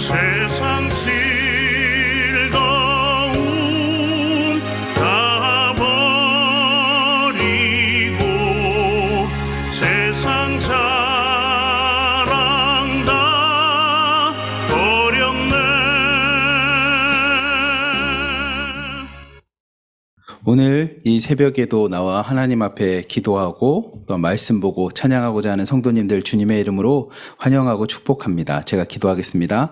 세상 즐거움 다 버리고 세상 자랑 다 버렸네. 오늘 이 새벽에도 나와 하나님 앞에 기도하고 또 말씀 보고 찬양하고자 하는 성도님들 주님의 이름으로 환영하고 축복합니다. 제가 기도하겠습니다.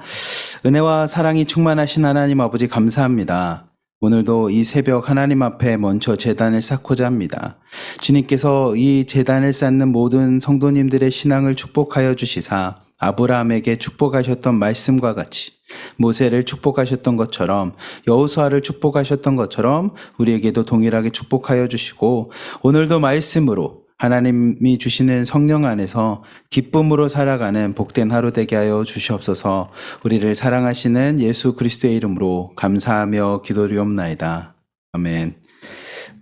은혜와 사랑이 충만하신 하나님 아버지 감사합니다. 오늘도 이 새벽 하나님 앞에 먼저 제단을 쌓고자 합니다. 주님께서 이 제단을 쌓는 모든 성도님들의 신앙을 축복하여 주시사 아브라함에게 축복하셨던 말씀과 같이 모세를 축복하셨던 것처럼 여호수아를 축복하셨던 것처럼 우리에게도 동일하게 축복하여 주시고 오늘도 말씀으로 하나님이 주시는 성령 안에서 기쁨으로 살아가는 복된 하루 되게 하여 주시옵소서. 우리를 사랑하시는 예수 그리스도의 이름으로 감사하며 기도드리옵나이다. 아멘.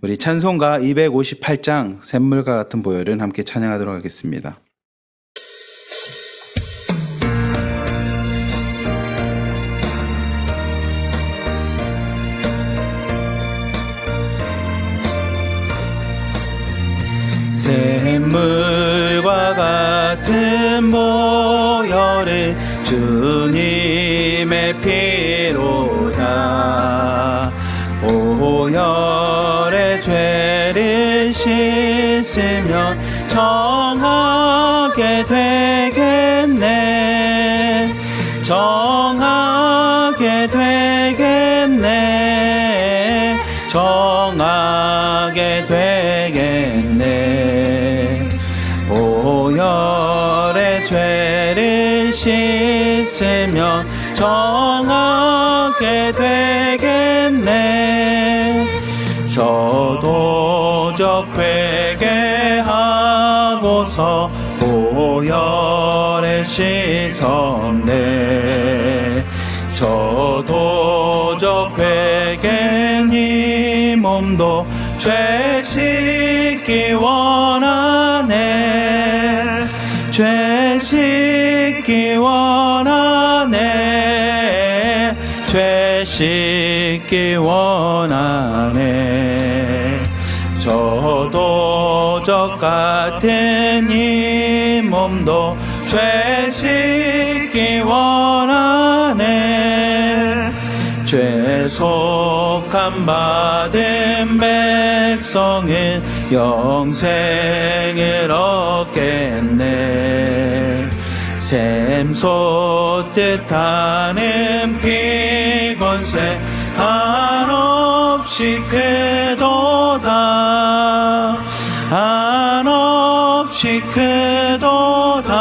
우리 찬송가 258장 샘물과 같은 보혈은 함께 찬양하도록 하겠습니다. 샘물과 같은 보혈은 주님의 피로다. 보혈의 죄를 씻으면 정하게 되겠네. 정하게 되겠네. 정하게 되겠네. 보혈의 죄를 씻으면 정하게 되겠네. 저도적 회개하고서 보혈에 씻었네. 저도적 회개니 몸도 죄 씻기 원하네. 죄 씻기 원하네. 죄 씻기 원하네. 저도적 같은 이 몸도 죄 씻기 원하네. 죄속함 받은 백성은 영생을 얻겠네. 샘솟듯 하는 피건새 한없이 크도다. 한없이 크도다.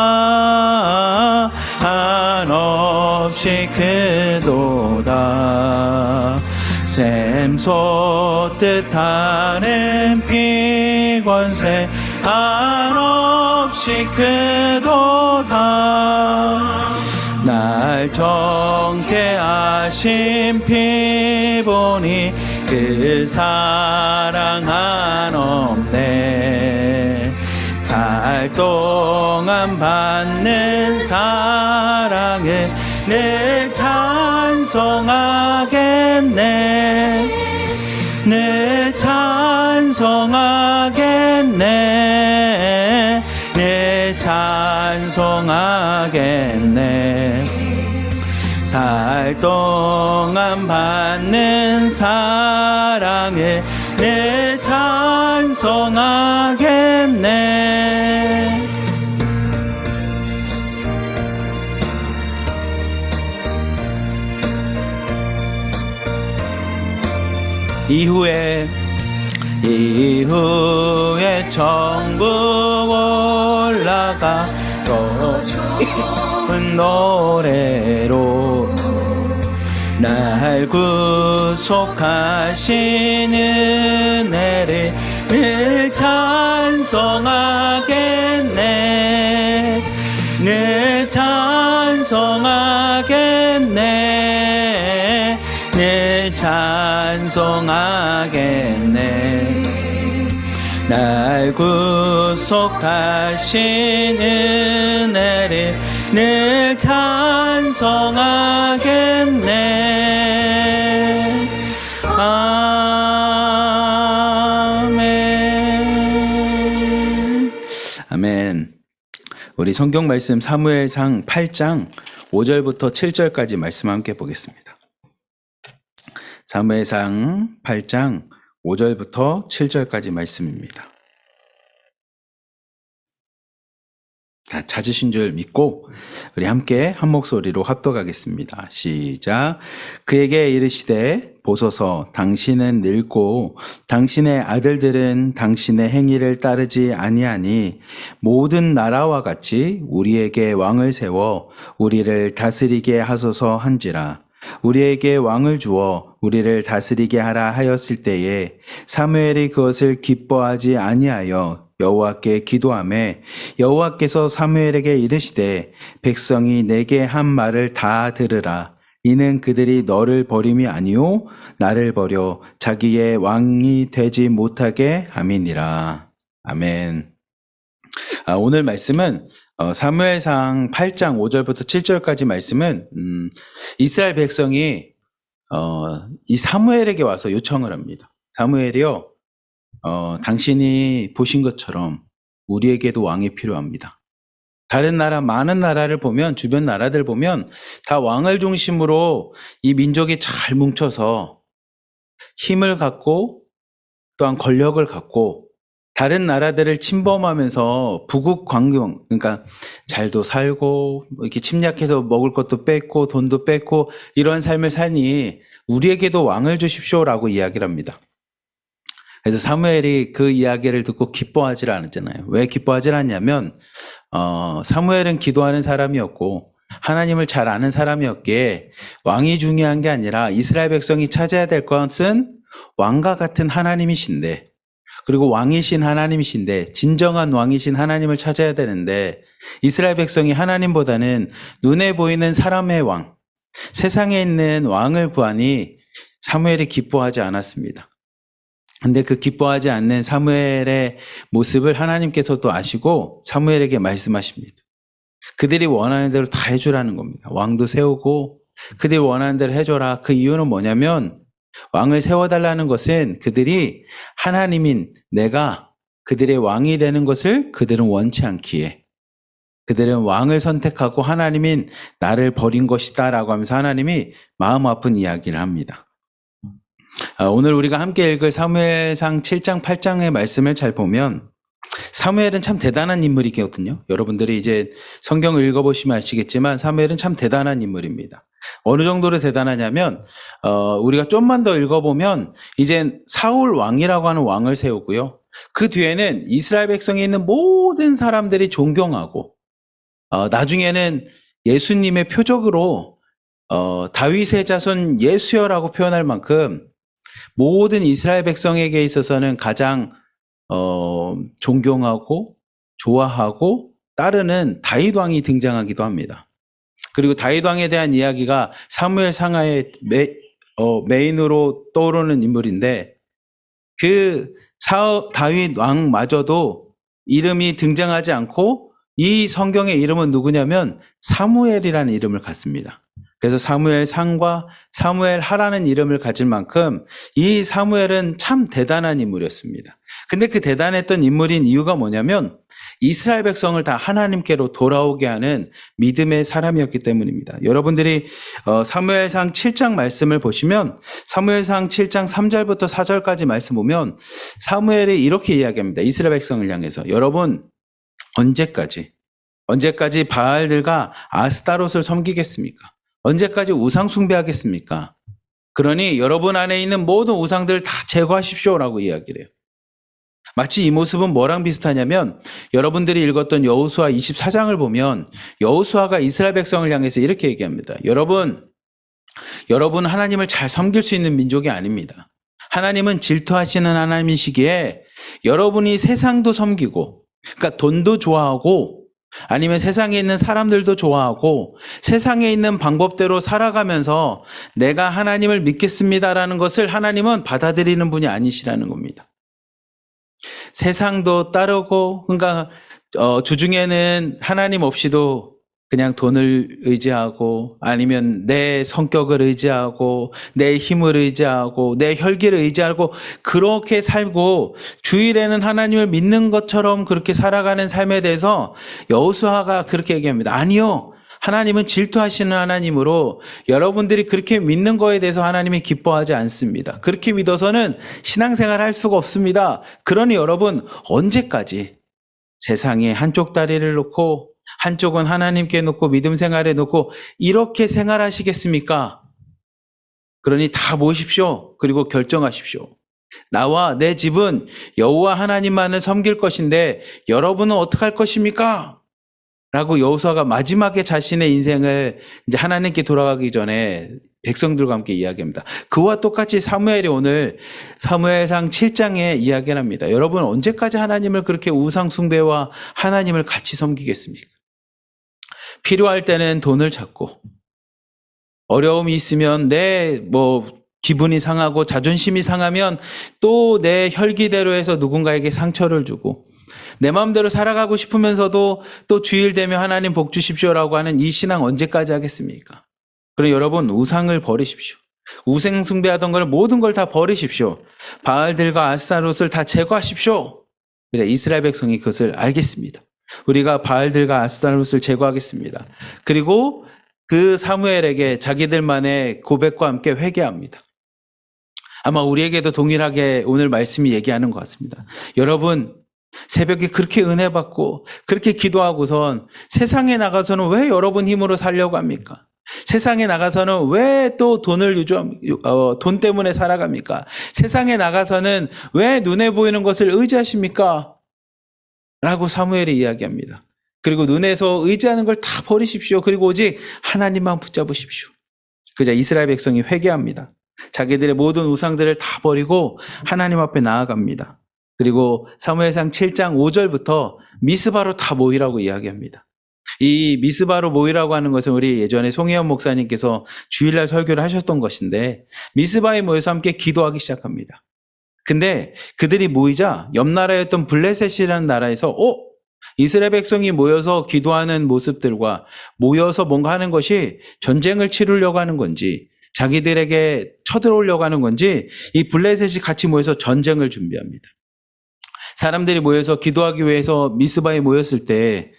한없이 크도다. 샘솟듯 하는 피건새 한없이 크도다. 날 정케 하신 피 보니 그 사랑 한없네. 살 동안 받는 사랑을 늘 찬송하겠네. 늘 찬송하겠네. 늘 찬송하겠네. 살 동안 받는 사랑을 늘 찬송하겠네. 이후에 천국 올라가 더 좋은 노래로 날 구속하신 은혜를 늘 찬송하겠네. 늘 찬송하겠네. 늘 찬송하겠네. 날 구속하신 은혜를 늘 찬송하겠네. 아멘. 아멘. 우리 성경 말씀 사무엘상 8장 5절부터 7절까지 말씀 함께 보겠습니다. 사무엘상 8장 5절부터 7절까지 말씀입니다. 찾으신 줄 믿고 우리 함께 한 목소리로 합독하겠습니다. 시작. 그에게 이르시되 보소서, 당신은 늙고 당신의 아들들은 당신의 행위를 따르지 아니하니 모든 나라와 같이 우리에게 왕을 세워 우리를 다스리게 하소서 한지라. 우리에게 왕을 주어 우리를 다스리게 하라 하였을 때에 사무엘이 그것을 기뻐하지 아니하여 여호와께 기도하매 여호와께서 사무엘에게 이르시되 백성이 내게 한 말을 다 들으라. 이는 그들이 너를 버림이 아니요 나를 버려 자기의 왕이 되지 못하게 함이니라. 아멘. 오늘 말씀은 사무엘상 8장 5절부터 7절까지 말씀은 이스라엘 백성이 이 사무엘에게 와서 요청을 합니다. 사무엘이요, 당신이 보신 것처럼 우리에게도 왕이 필요합니다. 다른 나라, 많은 나라를 보면, 주변 나라들 보면 다 왕을 중심으로 이 민족이 잘 뭉쳐서 힘을 갖고 또한 권력을 갖고 다른 나라들을 침범하면서 부국 광경, 그러니까 잘도 살고 이렇게 침략해서 먹을 것도 뺏고 돈도 뺏고 이런 삶을 사니 우리에게도 왕을 주십시오라고 이야기를 합니다. 그래서 사무엘이 그 이야기를 듣고 기뻐하지 않았잖아요. 왜 기뻐하지 않냐면 사무엘은 기도하는 사람이었고 하나님을 잘 아는 사람이었기에 왕이 중요한 게 아니라 이스라엘 백성이 찾아야 될 것은 왕과 같은 하나님이신데, 그리고 왕이신 하나님이신데, 진정한 왕이신 하나님을 찾아야 되는데 이스라엘 백성이 하나님보다는 눈에 보이는 사람의 왕, 세상에 있는 왕을 구하니 사무엘이 기뻐하지 않았습니다. 근데 그 기뻐하지 않는 사무엘의 모습을 하나님께서도 아시고 사무엘에게 말씀하십니다. 그들이 원하는 대로 다 해주라는 겁니다. 왕도 세우고 그들이 원하는 대로 해줘라. 그 이유는 뭐냐면 왕을 세워달라는 것은 그들이 하나님인 내가 그들의 왕이 되는 것을 그들은 원치 않기에 그들은 왕을 선택하고 하나님인 나를 버린 것이다 라고 하면서 하나님이 마음 아픈 이야기를 합니다. 오늘 우리가 함께 읽을 사무엘상 7장 8장의 말씀을 잘 보면 사무엘은 참 대단한 인물이거든요. 여러분들이 이제 성경을 읽어보시면 아시겠지만 사무엘은 참 대단한 인물입니다. 어느 정도로 대단하냐면 우리가 좀만 더 읽어보면 이제 사울 왕이라고 하는 왕을 세우고요. 그 뒤에는 이스라엘 백성에 있는 모든 사람들이 존경하고 나중에는 예수님의 표적으로 다윗의 자손 예수여라고 표현할 만큼 모든 이스라엘 백성에게 있어서는 가장 존경하고 좋아하고 따르는 다윗 왕이 등장하기도 합니다. 그리고 다윗 왕에 대한 이야기가 사무엘 상하의 메인으로 떠오르는 인물인데 그 다윗 왕마저도 이름이 등장하지 않고 이 성경의 이름은 누구냐면 사무엘이라는 이름을 갖습니다. 그래서 사무엘 상과 사무엘 하라는 이름을 가질 만큼 이 사무엘은 참 대단한 인물이었습니다. 근데 그 대단했던 인물인 이유가 뭐냐면 이스라엘 백성을 다 하나님께로 돌아오게 하는 믿음의 사람이었기 때문입니다. 여러분들이 사무엘상 7장 말씀을 보시면 사무엘상 7장 3절부터 4절까지 말씀 보면 사무엘이 이렇게 이야기합니다. 이스라엘 백성을 향해서 여러분 언제까지 바알들과 아스타롯을 섬기겠습니까? 언제까지 우상 숭배하겠습니까? 그러니 여러분 안에 있는 모든 우상들을 다 제거하십시오라고 이야기를 해요. 마치 이 모습은 뭐랑 비슷하냐면 여러분들이 읽었던 여호수아 24장을 보면 여호수아가 이스라엘 백성을 향해서 이렇게 얘기합니다. 여러분 하나님을 잘 섬길 수 있는 민족이 아닙니다. 하나님은 질투하시는 하나님이시기에 여러분이 세상도 섬기고, 그러니까 돈도 좋아하고 아니면 세상에 있는 사람들도 좋아하고 세상에 있는 방법대로 살아가면서 내가 하나님을 믿겠습니다라는 것을 하나님은 받아들이는 분이 아니시라는 겁니다. 세상도 따르고, 그러니까 주중에는 하나님 없이도 그냥 돈을 의지하고 아니면 내 성격을 의지하고 내 힘을 의지하고 내 혈기를 의지하고 그렇게 살고 주일에는 하나님을 믿는 것처럼 그렇게 살아가는 삶에 대해서 여호수아가 그렇게 얘기합니다. 아니요. 하나님은 질투하시는 하나님으로 여러분들이 그렇게 믿는 거에 대해서 하나님이 기뻐하지 않습니다. 그렇게 믿어서는 신앙생활 할 수가 없습니다. 그러니 여러분 언제까지 세상에 한쪽 다리를 놓고 한쪽은 하나님께 놓고 믿음 생활에 놓고 이렇게 생활하시겠습니까? 그러니 다 모십시오. 그리고 결정하십시오. 나와 내 집은 여호와 하나님만을 섬길 것인데 여러분은 어떻게 할 것입니까? 라고 여호수아가 마지막에 자신의 인생을 이제 하나님께 돌아가기 전에 백성들과 함께 이야기합니다. 그와 똑같이 사무엘이 오늘 사무엘상 7장에 이야기를 합니다. 여러분 언제까지 하나님을 그렇게 우상 숭배와 하나님을 같이 섬기겠습니까? 필요할 때는 돈을 찾고 어려움이 있으면 내 기분이 상하고 자존심이 상하면 또 내 혈기대로 해서 누군가에게 상처를 주고 내 마음대로 살아가고 싶으면서도 또 주일 되면 하나님 복 주십시오라고 하는 이 신앙 언제까지 하겠습니까? 그럼 여러분 우상을 버리십시오. 우상 숭배하던 걸 모든 걸 다 버리십시오. 바알들과 아스타롯을 다 제거하십시오. 이스라엘 백성이 그것을 알겠습니다. 우리가 바알들과 아스타롯을 제거하겠습니다. 그리고 그 사무엘에게 자기들만의 고백과 함께 회개합니다. 아마 우리에게도 동일하게 오늘 말씀이 얘기하는 것 같습니다. 여러분 새벽에 그렇게 은혜 받고 그렇게 기도하고선 세상에 나가서는 왜 여러분 힘으로 살려고 합니까? 세상에 나가서는 왜 또 돈 때문에 살아갑니까? 세상에 나가서는 왜 눈에 보이는 것을 의지하십니까? 라고 사무엘이 이야기합니다. 그리고 눈에서 의지하는 걸 다 버리십시오. 그리고 오직 하나님만 붙잡으십시오. 그자 이스라엘 백성이 회개합니다. 자기들의 모든 우상들을 다 버리고 하나님 앞에 나아갑니다. 그리고 사무엘상 7장 5절부터 미스바로 다 모이라고 이야기합니다. 이 미스바로 모이라고 하는 것은 우리 예전에 송혜연 목사님께서 주일날 설교를 하셨던 것인데 미스바에 모여서 함께 기도하기 시작합니다. 근데 그들이 모이자 옆 나라였던 블레셋이라는 나라에서 이스라엘 백성이 모여서 기도하는 모습들과 모여서 뭔가 하는 것이 전쟁을 치르려고 하는 건지 자기들에게 쳐들어오려고 하는 건지 이 블레셋이 같이 모여서 전쟁을 준비합니다. 사람들이 모여서 기도하기 위해서 미스바에 모였을 때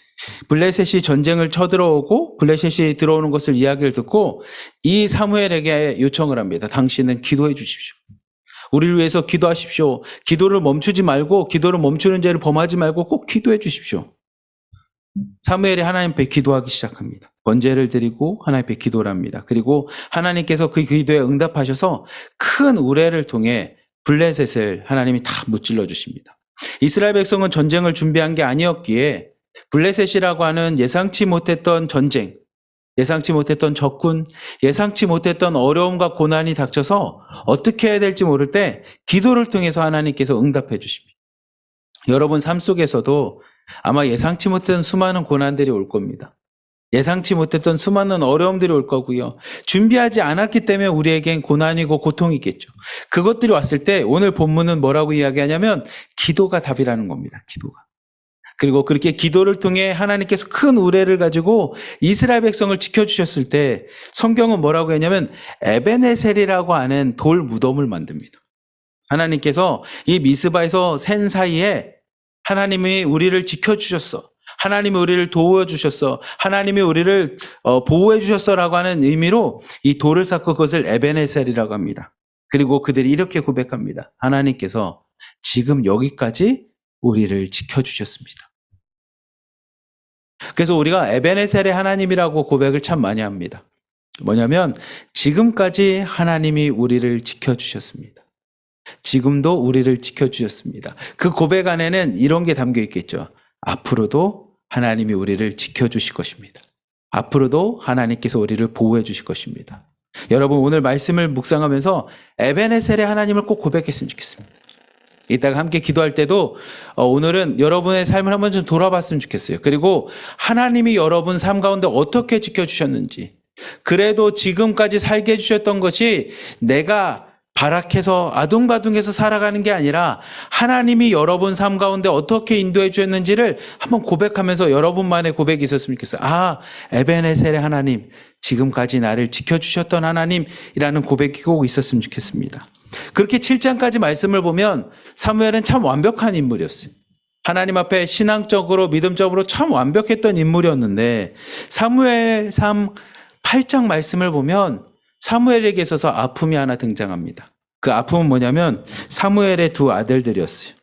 블레셋이 전쟁을 쳐들어오고 블레셋이 들어오는 것을 이야기를 듣고 이 사무엘에게 요청을 합니다. 당신은 기도해 주십시오. 우리를 위해서 기도하십시오. 기도를 멈추지 말고 기도를 멈추는 죄를 범하지 말고 꼭 기도해 주십시오. 사무엘이 하나님 앞에 기도하기 시작합니다. 번제를 드리고 하나님 앞에 기도를 합니다. 그리고 하나님께서 그 기도에 응답하셔서 큰 우레를 통해 블레셋을 하나님이 다 무찔러 주십니다. 이스라엘 백성은 전쟁을 준비한 게 아니었기에 블레셋이라고 하는 예상치 못했던 전쟁, 예상치 못했던 적군, 예상치 못했던 어려움과 고난이 닥쳐서 어떻게 해야 될지 모를 때 기도를 통해서 하나님께서 응답해 주십니다. 여러분 삶 속에서도 아마 예상치 못했던 수많은 고난들이 올 겁니다. 예상치 못했던 수많은 어려움들이 올 거고요. 준비하지 않았기 때문에 우리에겐 고난이고 고통이겠죠. 그것들이 왔을 때 오늘 본문은 뭐라고 이야기하냐면 기도가 답이라는 겁니다. 기도가. 그리고 그렇게 기도를 통해 하나님께서 큰 우레를 가지고 이스라엘 백성을 지켜주셨을 때 성경은 뭐라고 했냐면 에베네셀이라고 하는 돌 무덤을 만듭니다. 하나님께서 이 미스바에서 센 사이에 하나님이 우리를 지켜주셨어. 하나님이 우리를 도와주셨어. 하나님이 우리를 보호해 주셨어라고 하는 의미로 이 돌을 쌓고 그것을 에베네셀이라고 합니다. 그리고 그들이 이렇게 고백합니다. 하나님께서 지금 여기까지 우리를 지켜주셨습니다. 그래서 우리가 에베네셀의 하나님이라고 고백을 참 많이 합니다. 뭐냐면 지금까지 하나님이 우리를 지켜주셨습니다. 지금도 우리를 지켜주셨습니다. 그 고백 안에는 이런 게 담겨 있겠죠. 앞으로도 하나님이 우리를 지켜주실 것입니다. 앞으로도 하나님께서 우리를 보호해 주실 것입니다. 여러분 오늘 말씀을 묵상하면서 에베네셀의 하나님을 꼭 고백했으면 좋겠습니다. 이따가 함께 기도할 때도 오늘은 여러분의 삶을 한번 좀 돌아봤으면 좋겠어요. 그리고 하나님이 여러분 삶 가운데 어떻게 지켜주셨는지, 그래도 지금까지 살게 해주셨던 것이 내가 발악해서 아둥바둥해서 살아가는 게 아니라 하나님이 여러분 삶 가운데 어떻게 인도해 주셨는지를 한번 고백하면서 여러분만의 고백이 있었으면 좋겠어요. 아, 에베네셀의 하나님, 지금까지 나를 지켜주셨던 하나님이라는 고백이 꼭 있었으면 좋겠습니다. 그렇게 7장까지 말씀을 보면 사무엘은 참 완벽한 인물이었어요. 하나님 앞에 신앙적으로 믿음적으로 참 완벽했던 인물이었는데 사무엘상 8장 말씀을 보면 사무엘에게 있어서 아픔이 하나 등장합니다. 그 아픔은 뭐냐면 사무엘의 두 아들들이었어요.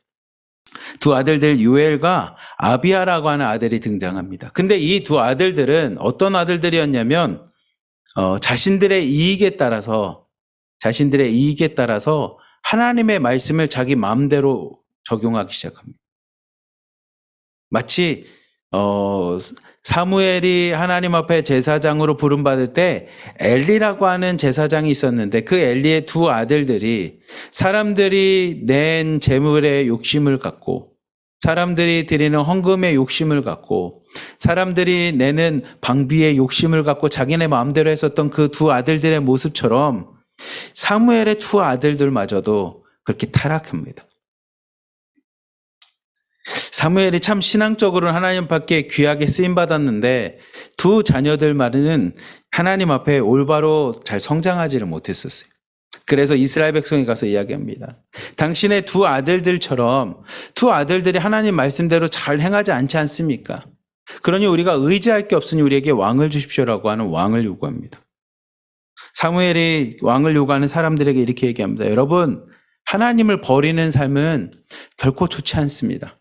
두 아들들 유엘과 아비야라고 하는 아들이 등장합니다. 근데 이 두 아들들은 어떤 아들들이었냐면 자신들의 이익에 따라서 하나님의 말씀을 자기 마음대로 적용하기 시작합니다. 마치 사무엘이 하나님 앞에 제사장으로 부름받을 때 엘리라고 하는 제사장이 있었는데 그 엘리의 두 아들들이 사람들이 낸 재물에 욕심을 갖고 사람들이 드리는 헌금에 욕심을 갖고 사람들이 내는 방비에 욕심을 갖고 자기네 마음대로 했었던 그 두 아들들의 모습처럼 사무엘의 두 아들들마저도 그렇게 타락합니다. 사무엘이 참 신앙적으로는 하나님 밖에 귀하게 쓰임받았는데 두 자녀들만은 하나님 앞에 올바로 잘 성장하지를 못했었어요. 그래서 이스라엘 백성이 가서 이야기합니다. 당신의 두 아들들처럼 두 아들들이 하나님 말씀대로 잘 행하지 않지 않습니까? 그러니 우리가 의지할 게 없으니 우리에게 왕을 주십시오라고 하는 왕을 요구합니다. 사무엘이 왕을 요구하는 사람들에게 이렇게 얘기합니다. 여러분, 하나님을 버리는 삶은 결코 좋지 않습니다.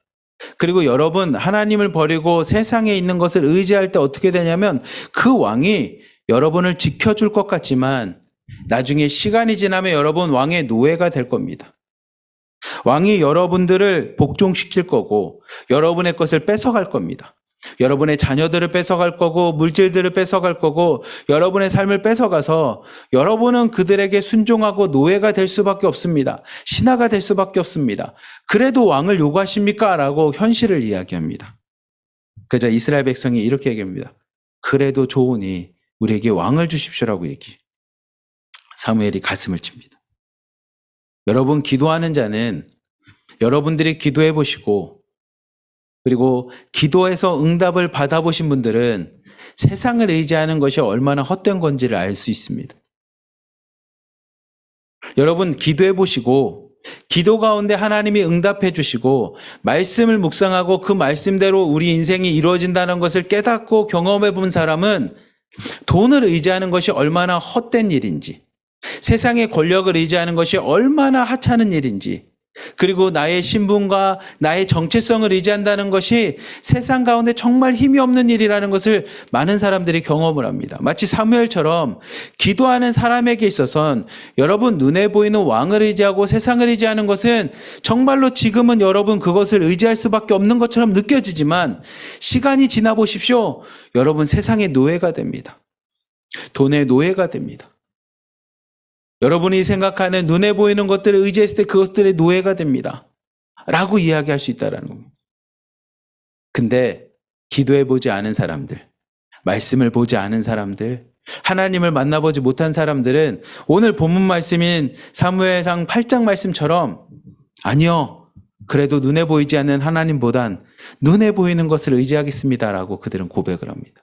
그리고 여러분, 하나님을 버리고 세상에 있는 것을 의지할 때 어떻게 되냐면 그 왕이 여러분을 지켜줄 것 같지만 나중에 시간이 지나면 여러분 왕의 노예가 될 겁니다. 왕이 여러분들을 복종시킬 거고 여러분의 것을 뺏어갈 겁니다. 여러분의 자녀들을 뺏어갈 거고 물질들을 뺏어갈 거고 여러분의 삶을 뺏어가서 여러분은 그들에게 순종하고 노예가 될 수밖에 없습니다. 신하가 될 수밖에 없습니다. 그래도 왕을 요구하십니까? 라고 현실을 이야기합니다. 그저 이스라엘 백성이 이렇게 얘기합니다. 그래도 좋으니 우리에게 왕을 주십시오라고 얘기해요. 사무엘이 가슴을 칩니다. 여러분, 기도하는 자는 여러분들이 기도해 보시고 그리고 기도해서 응답을 받아보신 분들은 세상을 의지하는 것이 얼마나 헛된 건지를 알 수 있습니다. 여러분, 기도해 보시고 기도 가운데 하나님이 응답해 주시고 말씀을 묵상하고 그 말씀대로 우리 인생이 이루어진다는 것을 깨닫고 경험해 본 사람은 돈을 의지하는 것이 얼마나 헛된 일인지, 세상의 권력을 의지하는 것이 얼마나 하찮은 일인지, 그리고 나의 신분과 나의 정체성을 의지한다는 것이 세상 가운데 정말 힘이 없는 일이라는 것을 많은 사람들이 경험을 합니다. 마치 사무엘처럼 기도하는 사람에게 있어서는 여러분 눈에 보이는 왕을 의지하고 세상을 의지하는 것은 정말로 지금은 여러분 그것을 의지할 수밖에 없는 것처럼 느껴지지만 시간이 지나 보십시오. 여러분 세상의 노예가 됩니다. 돈의 노예가 됩니다. 여러분이 생각하는 눈에 보이는 것들을 의지했을 때 그것들의 노예가 됩니다. 라고 이야기할 수 있다는 겁니다. 근데 기도해보지 않은 사람들, 말씀을 보지 않은 사람들, 하나님을 만나보지 못한 사람들은 오늘 본문 말씀인 사무엘상 8장 말씀처럼 아니요, 그래도 눈에 보이지 않는 하나님보단 눈에 보이는 것을 의지하겠습니다라고 그들은 고백을 합니다.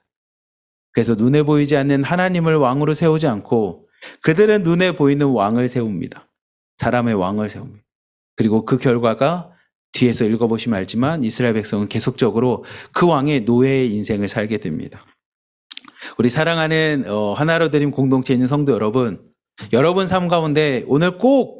그래서 눈에 보이지 않는 하나님을 왕으로 세우지 않고 그들은 눈에 보이는 왕을 세웁니다. 사람의 왕을 세웁니다. 그리고 그 결과가 뒤에서 읽어보시면 알지만 이스라엘 백성은 계속적으로 그 왕의 노예의 인생을 살게 됩니다. 우리 사랑하는 하나로 드림 공동체에 있는 성도 여러분, 여러분 삶 가운데 오늘 꼭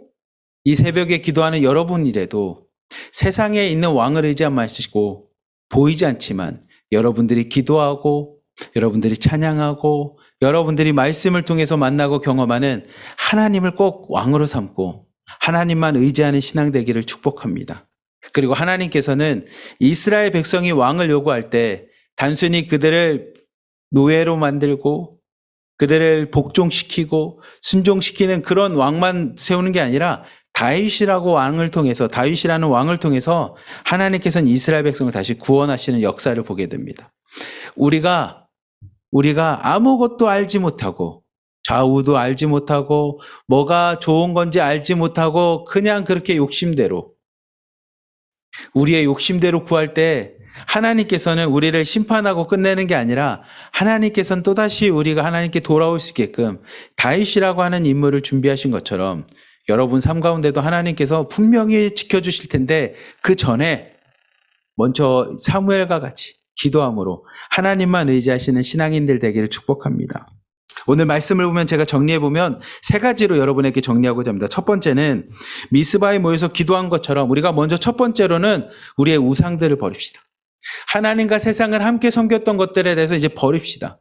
이 새벽에 기도하는 여러분이라도 세상에 있는 왕을 의지하지 마시고 보이지 않지만 여러분들이 기도하고 여러분들이 찬양하고 여러분들이 말씀을 통해서 만나고 경험하는 하나님을 꼭 왕으로 삼고 하나님만 의지하는 신앙 되기를 축복합니다. 그리고 하나님께서는 이스라엘 백성이 왕을 요구할 때 단순히 그들을 노예로 만들고 그들을 복종시키고 순종시키는 그런 왕만 세우는 게 아니라 다윗이라는 왕을 통해서 하나님께서는 이스라엘 백성을 다시 구원하시는 역사를 보게 됩니다. 우리가 아무것도 알지 못하고 좌우도 알지 못하고 뭐가 좋은 건지 알지 못하고 그냥 그렇게 욕심대로, 우리의 욕심대로 구할 때 하나님께서는 우리를 심판하고 끝내는 게 아니라 하나님께서는 또다시 우리가 하나님께 돌아올 수 있게끔 다윗이라고 하는 인물을 준비하신 것처럼 여러분 삶 가운데도 하나님께서 분명히 지켜주실 텐데 그 전에 먼저 사무엘과 같이 기도함으로 하나님만 의지하시는 신앙인들 되기를 축복합니다. 오늘 말씀을 보면 제가 정리해보면 세 가지로 여러분에게 정리하고자 합니다. 첫 번째는 미스바에 모여서 기도한 것처럼 우리가 먼저 첫 번째로는 우리의 우상들을 버립시다. 하나님과 세상을 함께 섬겼던 것들에 대해서 이제 버립시다.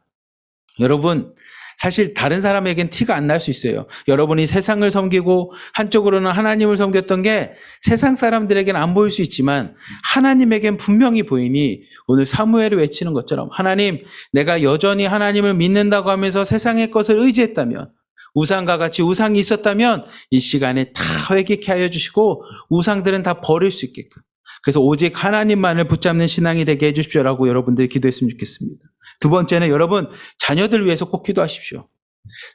여러분, 사실 다른 사람에겐 티가 안 날 수 있어요. 여러분이 세상을 섬기고 한쪽으로는 하나님을 섬겼던 게 세상 사람들에게는 안 보일 수 있지만 하나님에겐 분명히 보이니 오늘 사무엘을 외치는 것처럼 하나님, 내가 여전히 하나님을 믿는다고 하면서 세상의 것을 의지했다면, 우상과 같이 우상이 있었다면 이 시간에 다 회개케 하여 주시고 우상들은 다 버릴 수 있게끔, 그래서 오직 하나님만을 붙잡는 신앙이 되게 해주십시오라고 여러분들이 기도했으면 좋겠습니다. 두 번째는 여러분 자녀들 위해서 꼭 기도하십시오.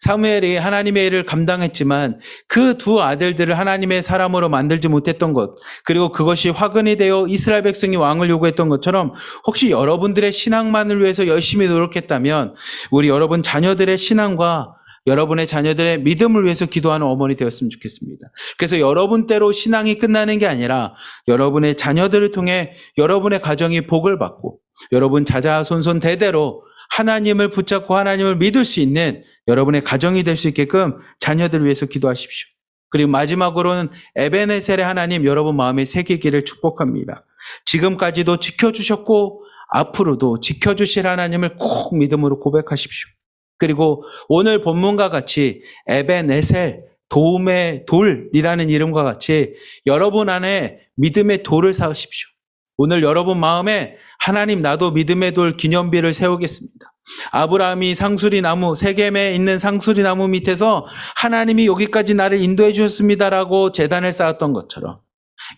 사무엘이 하나님의 일을 감당했지만 그 두 아들들을 하나님의 사람으로 만들지 못했던 것, 그리고 그것이 화근이 되어 이스라엘 백성이 왕을 요구했던 것처럼 혹시 여러분들의 신앙만을 위해서 열심히 노력했다면 우리 여러분 자녀들의 신앙과 여러분의 자녀들의 믿음을 위해서 기도하는 어머니 되었으면 좋겠습니다. 그래서 여러분대로 신앙이 끝나는 게 아니라 여러분의 자녀들을 통해 여러분의 가정이 복을 받고 여러분 자자손손 대대로 하나님을 붙잡고 하나님을 믿을 수 있는 여러분의 가정이 될 수 있게끔 자녀들을 위해서 기도하십시오. 그리고 마지막으로는 에베네셀의 하나님 여러분 마음에 새기기를 축복합니다. 지금까지도 지켜주셨고 앞으로도 지켜주실 하나님을 꼭 믿음으로 고백하십시오. 그리고 오늘 본문과 같이 에베네셀, 도움의 돌이라는 이름과 같이 여러분 안에 믿음의 돌을 쌓으십시오. 오늘 여러분 마음에 하나님, 나도 믿음의 돌 기념비를 세우겠습니다. 아브라함이 상수리나무, 세겜에 있는 상수리나무 밑에서 하나님이 여기까지 나를 인도해 주셨습니다라고 제단을 쌓았던 것처럼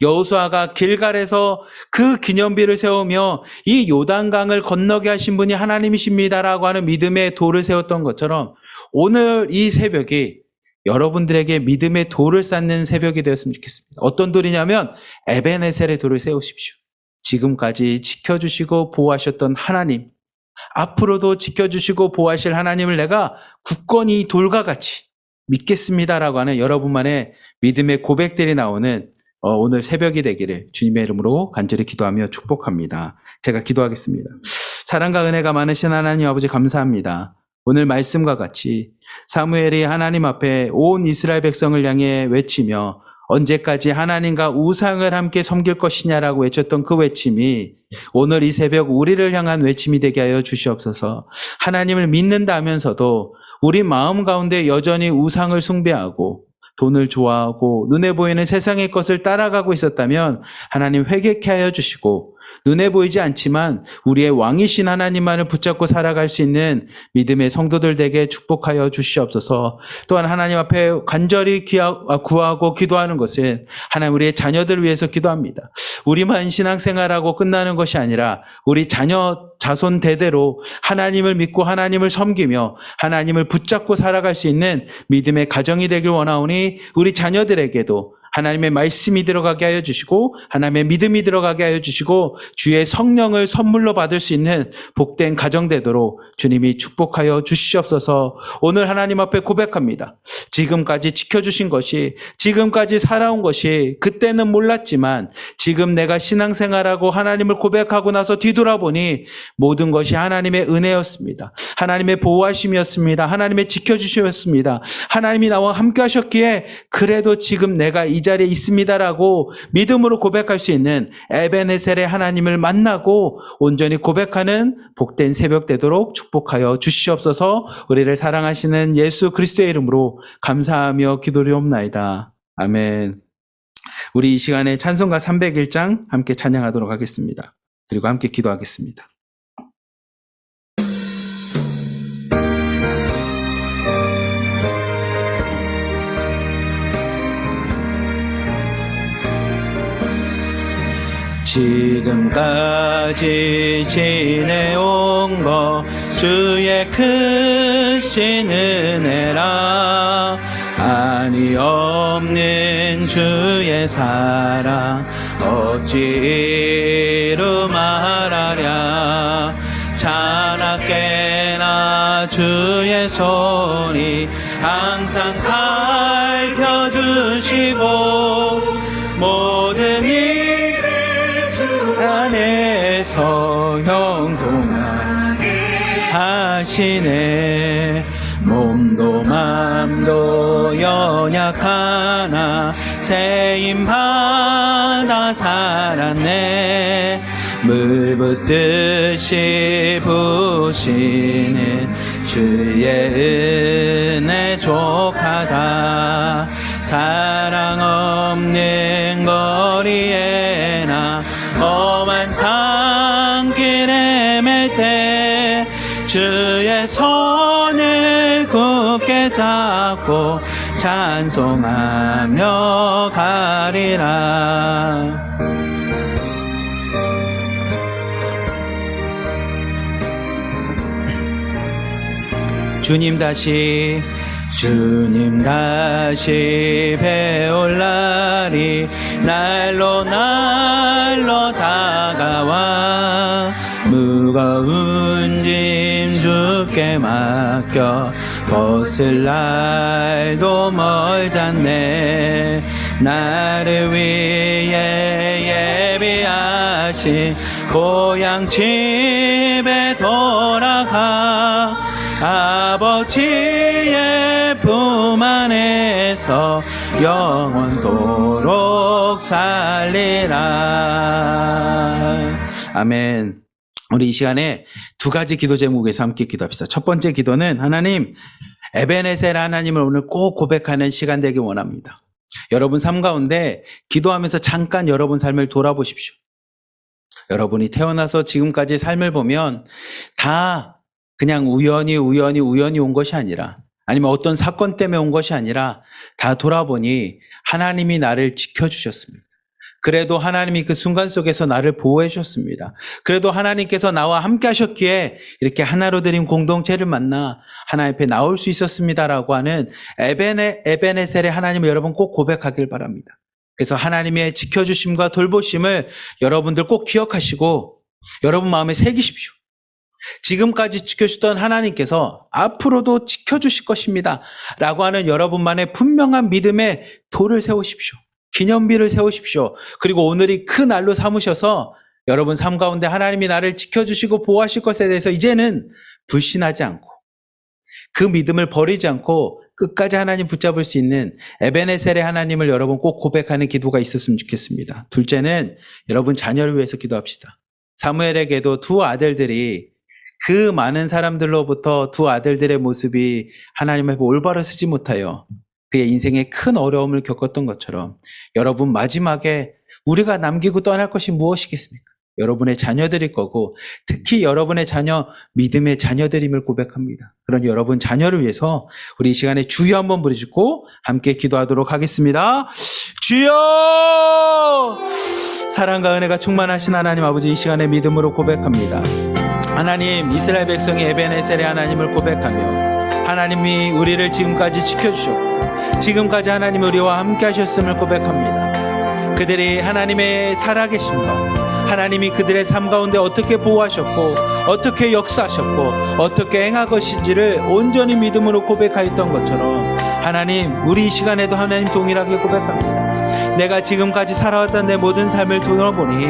여호수아가 길갈에서 그 기념비를 세우며 이 요단강을 건너게 하신 분이 하나님이십니다라고 하는 믿음의 돌을 세웠던 것처럼 오늘 이 새벽이 여러분들에게 믿음의 돌을 쌓는 새벽이 되었으면 좋겠습니다. 어떤 돌이냐면 에베네셀의 돌을 세우십시오. 지금까지 지켜주시고 보호하셨던 하나님, 앞으로도 지켜주시고 보호하실 하나님을 내가 굳건히 이 돌과 같이 믿겠습니다라고 하는 여러분만의 믿음의 고백들이 나오는 오늘 새벽이 되기를 주님의 이름으로 간절히 기도하며 축복합니다. 제가 기도하겠습니다. 사랑과 은혜가 많으신 하나님 아버지 감사합니다. 오늘 말씀과 같이 사무엘이 하나님 앞에 온 이스라엘 백성을 향해 외치며 언제까지 하나님과 우상을 함께 섬길 것이냐라고 외쳤던 그 외침이 오늘 이 새벽 우리를 향한 외침이 되게 하여 주시옵소서. 하나님을 믿는다 하면서도 우리 마음 가운데 여전히 우상을 숭배하고 돈을 좋아하고 눈에 보이는 세상의 것을 따라가고 있었다면 하나님 회개케 하여 주시고 눈에 보이지 않지만 우리의 왕이신 하나님만을 붙잡고 살아갈 수 있는 믿음의 성도들 되게 축복하여 주시옵소서. 또한 하나님 앞에 간절히 구하고 기도하는 것은 하나님 우리의 자녀들을 위해서 기도합니다. 우리만 신앙생활하고 끝나는 것이 아니라 우리 자녀 자손 대대로 하나님을 믿고 하나님을 섬기며 하나님을 붙잡고 살아갈 수 있는 믿음의 가정이 되길 원하오니 우리 자녀들에게도 하나님의 말씀이 들어가게 하여 주시고 하나님의 믿음이 들어가게 하여 주시고 주의 성령을 선물로 받을 수 있는 복된 가정 되도록 주님이 축복하여 주시옵소서. 오늘 하나님 앞에 고백합니다. 지금까지 지켜주신 것이, 지금까지 살아온 것이 그때는 몰랐지만 지금 내가 신앙생활하고 하나님을 고백하고 나서 뒤돌아보니 모든 것이 하나님의 은혜였습니다. 하나님의 보호하심이었습니다. 하나님의 지켜주심이었습니다. 하나님이 나와 함께 하셨기에 그래도 지금 내가 이 자리에 있습니다라고 믿음으로 고백할 수 있는 에베네셀의 하나님을 만나고 온전히 고백하는 복된 새벽 되도록 축복하여 주시옵소서. 우리를 사랑하시는 예수 그리스도의 이름으로 감사하며 기도리옵나이다. 아멘. 우리 이 시간에 찬송가 301장 함께 찬양하도록 하겠습니다. 그리고 함께 기도하겠습니다. 지금까지 지내온 것 주의 크신 은혜라 아니 없는 주의 사랑 어찌 이루 말하랴 자나깨나 주의 손이 항상 살펴주시고 모든 일을 주 안에서 형통하게 하시네 몸도 맘도 연약하나 세임받아 살았네 물 붓듯이 부시는 주의 은혜 족하다 사랑 없는 거리에나 험한 산길에 맬 때 주의 손을 굳게 잡고 찬송하며 가리라 주님 다시 배울 날이 날로 다가와 무거운 짐 주께 맡겨 벗을 날도 멀잖네 나를 위해 예비하신 고향 집에 돌아가 아버지의 품 안에서 영원토록 살리라. 아멘. 우리 이 시간에 두 가지 기도 제목에서 함께 기도합시다. 첫 번째 기도는 하나님, 에베네셀 하나님을 오늘 꼭 고백하는 시간 되길 원합니다. 여러분 삶 가운데 기도하면서 잠깐 여러분 삶을 돌아보십시오. 여러분이 태어나서 지금까지 삶을 보면 다 그냥 우연히 온 것이 아니라 아니면 어떤 사건 때문에 온 것이 아니라 다 돌아보니 하나님이 나를 지켜주셨습니다. 그래도 하나님이 그 순간 속에서 나를 보호해 주셨습니다. 그래도 하나님께서 나와 함께 하셨기에 이렇게 하나로 드린 공동체를 만나 하나님 앞에 나올 수 있었습니다라고 하는 에베네셀의 하나님을 여러분 꼭 고백하길 바랍니다. 그래서 하나님의 지켜주심과 돌보심을 여러분들 꼭 기억하시고 여러분 마음에 새기십시오. 지금까지 지켜주던 하나님께서 앞으로도 지켜주실 것입니다 라고 하는 여러분만의 분명한 믿음의 돌을 세우십시오. 기념비를 세우십시오. 그리고 오늘이 큰 날로 삼으셔서 여러분 삶 가운데 하나님이 나를 지켜주시고 보호하실 것에 대해서 이제는 불신하지 않고 그 믿음을 버리지 않고 끝까지 하나님 붙잡을 수 있는 에베네셀의 하나님을 여러분 꼭 고백하는 기도가 있었으면 좋겠습니다. 둘째는 여러분 자녀를 위해서 기도합시다. 사무엘에게도 두 아들들이 그 많은 사람들로부터 두 아들들의 모습이 하나님 앞에 올바로 서지 못하여 그의 인생에 큰 어려움을 겪었던 것처럼 여러분 마지막에 우리가 남기고 떠날 것이 무엇이겠습니까? 여러분의 자녀들일 거고 특히 여러분의 자녀, 믿음의 자녀들임을 고백합니다. 그런 여러분 자녀를 위해서 우리 이 시간에 주여 한번 부르시고 함께 기도하도록 하겠습니다. 주여! 사랑과 은혜가 충만하신 하나님 아버지 이 시간에 믿음으로 고백합니다. 하나님 이스라엘 백성이 에베네셀의 하나님을 고백하며 하나님이 우리를 지금까지 지켜주셨고 지금까지 하나님이 우리와 함께 하셨음을 고백합니다. 그들이 하나님의 살아계심과 하나님이 그들의 삶 가운데 어떻게 보호하셨고 어떻게 역사하셨고 어떻게 행할 것인지를 온전히 믿음으로 고백하였던 것처럼 하나님 우리 이 시간에도 하나님 동일하게 고백합니다. 내가 지금까지 살아왔던 내 모든 삶을 돌아보니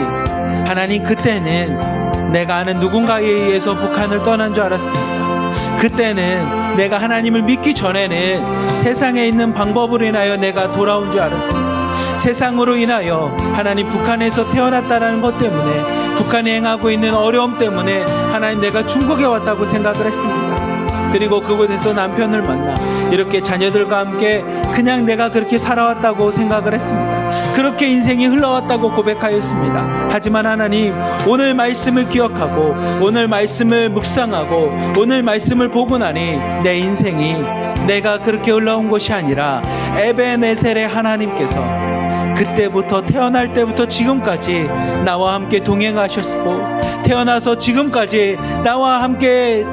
하나님 그때는 내가 아는 누군가에 의해서 북한을 떠난 줄 알았습니다. 그때는 내가 하나님을 믿기 전에는 세상에 있는 방법으로 인하여 내가 돌아온 줄 알았습니다. 세상으로 인하여 하나님 북한에서 태어났다는 것 때문에 북한이 행하고 있는 어려움 때문에 하나님 내가 중국에 왔다고 생각을 했습니다. 그리고 그곳에서 남편을 만나 이렇게 자녀들과 함께 그냥 내가 그렇게 살아왔다고 생각을 했습니다. 그렇게 인생이 흘러왔다고 고백하였습니다. 하지만 하나님 오늘 말씀을 기억하고 오늘 말씀을 묵상하고 오늘 말씀을 보고 나니 내 인생이 내가 그렇게 흘러온 것이 아니라 에베네셀의 하나님께서 그때부터 태어날 때부터 지금까지 나와 함께 동행하셨고 태어나서 지금까지 나와 함께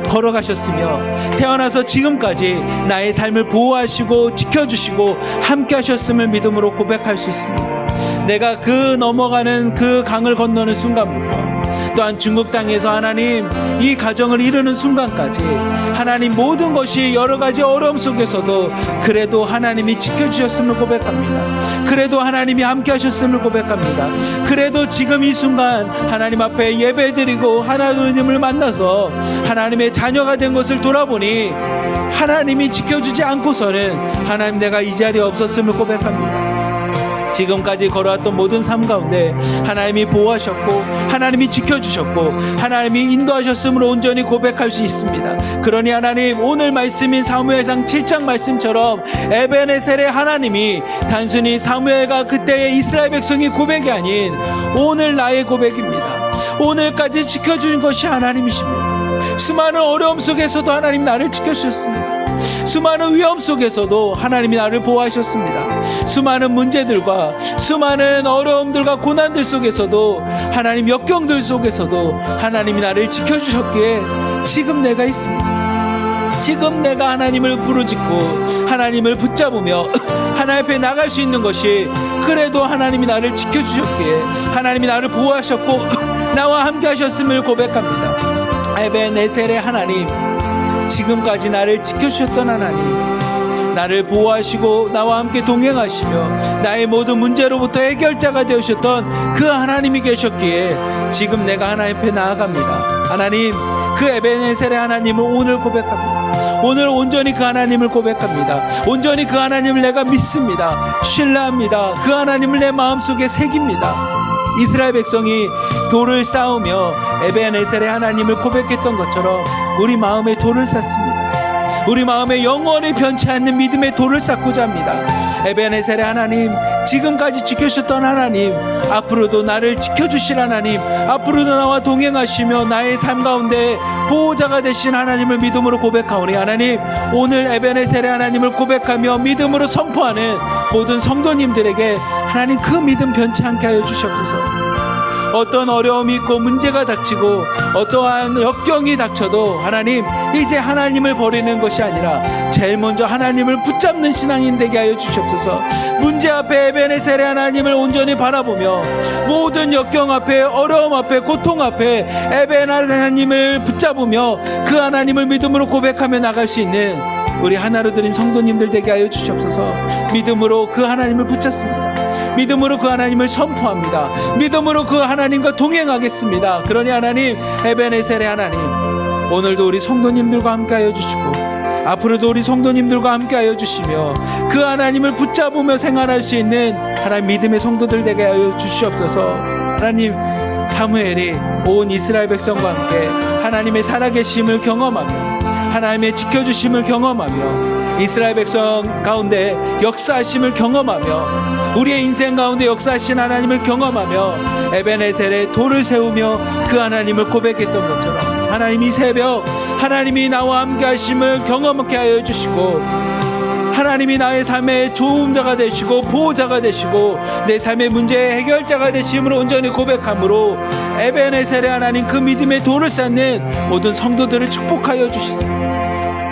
걸어가셨으며 태어나서 지금까지 나의 삶을 보호하시고 지켜주시고 함께 하셨음을 믿음으로 고백할 수 있습니다. 내가 그 넘어가는 그 강을 건너는 순간부터 또한 중국 땅에서 하나님 이 가정을 이루는 순간까지 하나님 모든 것이 여러 가지 어려움 속에서도 그래도 하나님이 지켜주셨음을 고백합니다. 그래도 하나님이 함께 하셨음을 고백합니다. 그래도 지금 이 순간 하나님 앞에 예배드리고 하나님을 만나서 하나님의 자녀가 된 것을 돌아보니 하나님이 지켜주지 않고서는 하나님 내가 이 자리에 없었음을 고백합니다. 지금까지 걸어왔던 모든 삶 가운데 하나님이 보호하셨고 하나님이 지켜주셨고 하나님이 인도하셨음으로 온전히 고백할 수 있습니다. 그러니 하나님 오늘 말씀인 사무엘상 7장 말씀처럼 에베네셀의 하나님이 단순히 사무엘과 그때의 이스라엘 백성의 고백이 아닌 오늘 나의 고백입니다. 오늘까지 지켜준 것이 하나님이십니다. 수많은 어려움 속에서도 하나님 나를 지켜주셨습니다. 수많은 위험 속에서도 하나님이 나를 보호하셨습니다. 수많은 문제들과 수많은 어려움들과 고난들 속에서도 하나님 역경들 속에서도 하나님이 나를 지켜주셨기에 지금 내가 있습니다. 지금 내가 하나님을 부르짖고 하나님을 붙잡으며 하나님 앞에 나갈 수 있는 것이 그래도 하나님이 나를 지켜주셨기에 하나님이 나를 보호하셨고 나와 함께 하셨음을 고백합니다. 에베네셀의 하나님, 지금까지 나를 지켜주셨던 하나님, 나를 보호하시고 나와 함께 동행하시며 나의 모든 문제로부터 해결자가 되셨던 그 하나님이 계셨기에 지금 내가 하나님 앞에 나아갑니다. 하나님, 그 에베네셀의 하나님을 오늘 고백합니다. 오늘 온전히 그 하나님을 고백합니다. 온전히 그 하나님을 내가 믿습니다. 신뢰합니다. 그 하나님을 내 마음속에 새깁니다. 이스라엘 백성이 돌을 쌓으며 에베네셀의 하나님을 고백했던 것처럼 우리 마음에 돌을 쌓습니다. 우리 마음에 영원히 변치 않는 믿음의 돌을 쌓고자 합니다. 에베네셀의 하나님, 지금까지 지켜주셨던 하나님, 앞으로도 나를 지켜주실 하나님, 앞으로도 나와 동행하시며 나의 삶 가운데 보호자가 되신 하나님을 믿음으로 고백하오니 하나님, 오늘 에베네셀의 하나님을 고백하며 믿음으로 선포하는 모든 성도님들에게 하나님 그 믿음 변치 않게 하여 주시옵소서. 어떤 어려움이 있고 문제가 닥치고 어떠한 역경이 닥쳐도 하나님, 이제 하나님을 버리는 것이 아니라 제일 먼저 하나님을 붙잡는 신앙인 되게 하여 주시옵소서. 문제 앞에 에베네셀의 하나님을 온전히 바라보며 모든 역경 앞에 어려움 앞에 고통 앞에 에베네셀 하나님을 붙잡으며 그 하나님을 믿음으로 고백하며 나갈 수 있는 우리 하나로 드린 성도님들 되게 하여 주시옵소서. 믿음으로 그 하나님을 붙잡습니다. 믿음으로 그 하나님을 선포합니다. 믿음으로 그 하나님과 동행하겠습니다. 그러니 하나님, 에베네셀의 하나님, 오늘도 우리 성도님들과 함께하여 주시고 앞으로도 우리 성도님들과 함께하여 주시며 그 하나님을 붙잡으며 생활할 수 있는 하나님 믿음의 성도들 되게 하여 주시옵소서. 하나님, 사무엘이 온 이스라엘 백성과 함께 하나님의 살아계심을 경험하며 하나님의 지켜주심을 경험하며 이스라엘 백성 가운데 역사하심을 경험하며 우리의 인생 가운데 역사하신 하나님을 경험하며 에베네셀의 돌을 세우며 그 하나님을 고백했던 것처럼 하나님 이 새벽 하나님이 나와 함께 하심을 경험하게 하여 주시고 하나님이 나의 삶의 도움자가 되시고 보호자가 되시고 내 삶의 문제의 해결자가 되심으로 온전히 고백함으로 에베네셀의 하나님 그 믿음의 돌을 쌓는 모든 성도들을 축복하여 주시옵소서.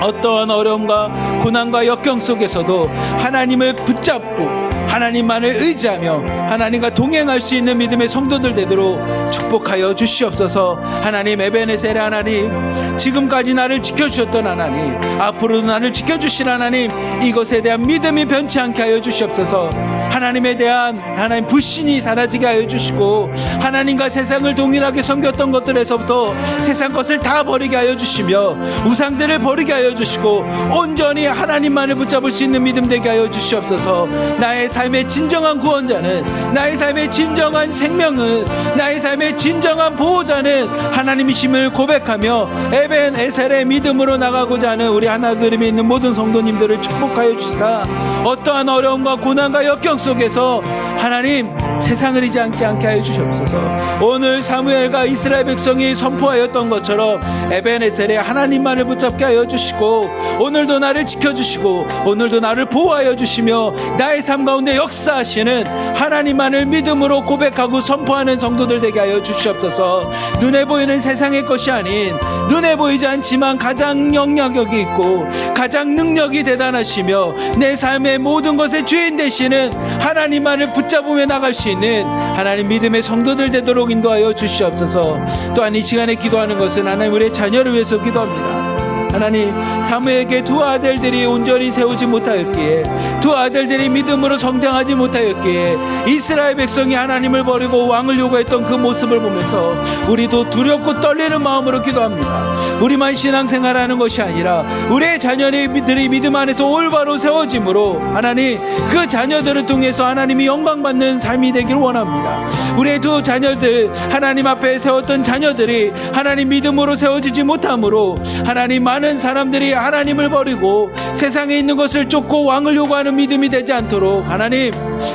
어떠한 어려움과 고난과 역경 속에서도 하나님을 붙잡고 하나님만을 의지하며 하나님과 동행할 수 있는 믿음의 성도들 되도록 축복하여 주시옵소서. 하나님, 에베네셀의 하나님, 지금까지 나를 지켜주셨던 하나님, 앞으로도 나를 지켜주실 하나님, 이것에 대한 믿음이 변치 않게 하여 주시옵소서. 하나님에 대한 하나님 불신이 사라지게 하여 주시고 하나님과 세상을 동일하게 섬겼던 것들에서부터 세상 것을 다 버리게 하여 주시며 우상들을 버리게 하여 주시고 온전히 하나님만을 붙잡을 수 있는 믿음 되게 하여 주시옵소서. 나의 삶의 진정한 구원자는, 나의 삶의 진정한 생명은, 나의 삶의 진정한 보호자는 하나님이심을 고백하며 에베네셀의 믿음으로 나가고자 하는 우리 하나님이 있는 모든 성도님들을 축복하여 주시사 어떠한 어려움과 고난과 역경 속에서 하나님 세상을 잊지 않게 하여 주시옵소서. 오늘 사무엘과 이스라엘 백성이 선포하였던 것처럼 에베네셀에 하나님만을 붙잡게 하여 주시고, 오늘도 나를 지켜주시고 오늘도 나를 보호하여 주시며 나의 삶 가운데 역사하시는 하나님만을 믿음으로 고백하고 선포하는 성도들 되게 하여 주시옵소서. 눈에 보이는 세상의 것이 아닌, 눈에 보이지 않지만 가장 영향력이 있고 가장 능력이 대단하시며 내 삶의 모든 것의 주인 되시는 하나님만을 붙잡으며 나갈 수 있는 하나님 믿음의 성도들 되도록 인도하여 주시옵소서. 또한 이 시간에 기도하는 것은 하나님 우리의 자녀를 위해서 기도합니다. 하나님, 사무엘에게 두 아들들이 온전히 세우지 못하였기에, 두 아들들이 믿음으로 성장하지 못하였기에 이스라엘 백성이 하나님을 버리고 왕을 요구했던 그 모습을 보면서 우리도 두렵고 떨리는 마음으로 기도합니다. 우리만 신앙생활하는 것이 아니라 우리의 자녀들이 믿음 안에서 올바로 세워짐으로 하나님, 그 자녀들을 통해서 하나님이 영광받는 삶이 되기를 원합니다. 우리의 두 자녀들, 하나님 앞에 세웠던 자녀들이 하나님 믿음으로 세워지지 못함으로 하나님 많은 사람들이 하나님을 버리고 세상에 있는 것을 쫓고 왕을 요구하는 믿음이 되지 않도록 하나님,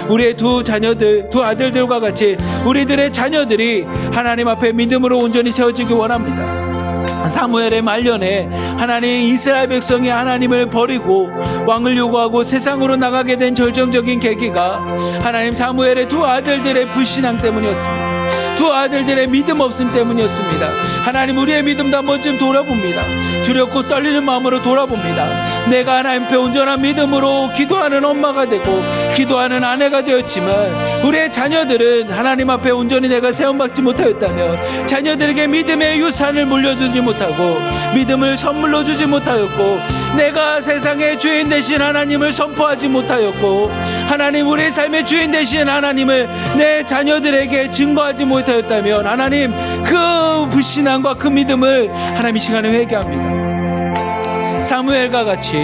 우리의 두 자녀들, 두 아들들과 같이 우리들의 자녀들이 하나님 앞에 믿음으로 온전히 세워지기 원합니다. 사무엘의 말년에 하나님 이스라엘 백성이 하나님을 버리고 왕을 요구하고 세상으로 나가게 된 결정적인 계기가 하나님 사무엘의 두 아들들의 불신앙 때문이었습니다. 두 아들들의 믿음 없음 때문이었습니다. 하나님, 우리의 믿음도 한 번쯤 돌아봅니다. 두렵고 떨리는 마음으로 돌아봅니다. 내가 하나님 앞에 온전한 믿음으로 기도하는 엄마가 되고 기도하는 아내가 되었지만 우리의 자녀들은 하나님 앞에 온전히 내가 세움받지 못하였다며 자녀들에게 믿음의 유산을 물려주지 못하고 믿음을 선물로 주지 못하였고 내가 세상의 주인 되신 하나님을 선포하지 못하였고 하나님, 우리의 삶의 주인 되신 하나님을 내 자녀들에게 증거하지 못하였다면 하나님, 그 불신앙과 그 믿음을 하나님 이 시간에 회개합니다. 사무엘과 같이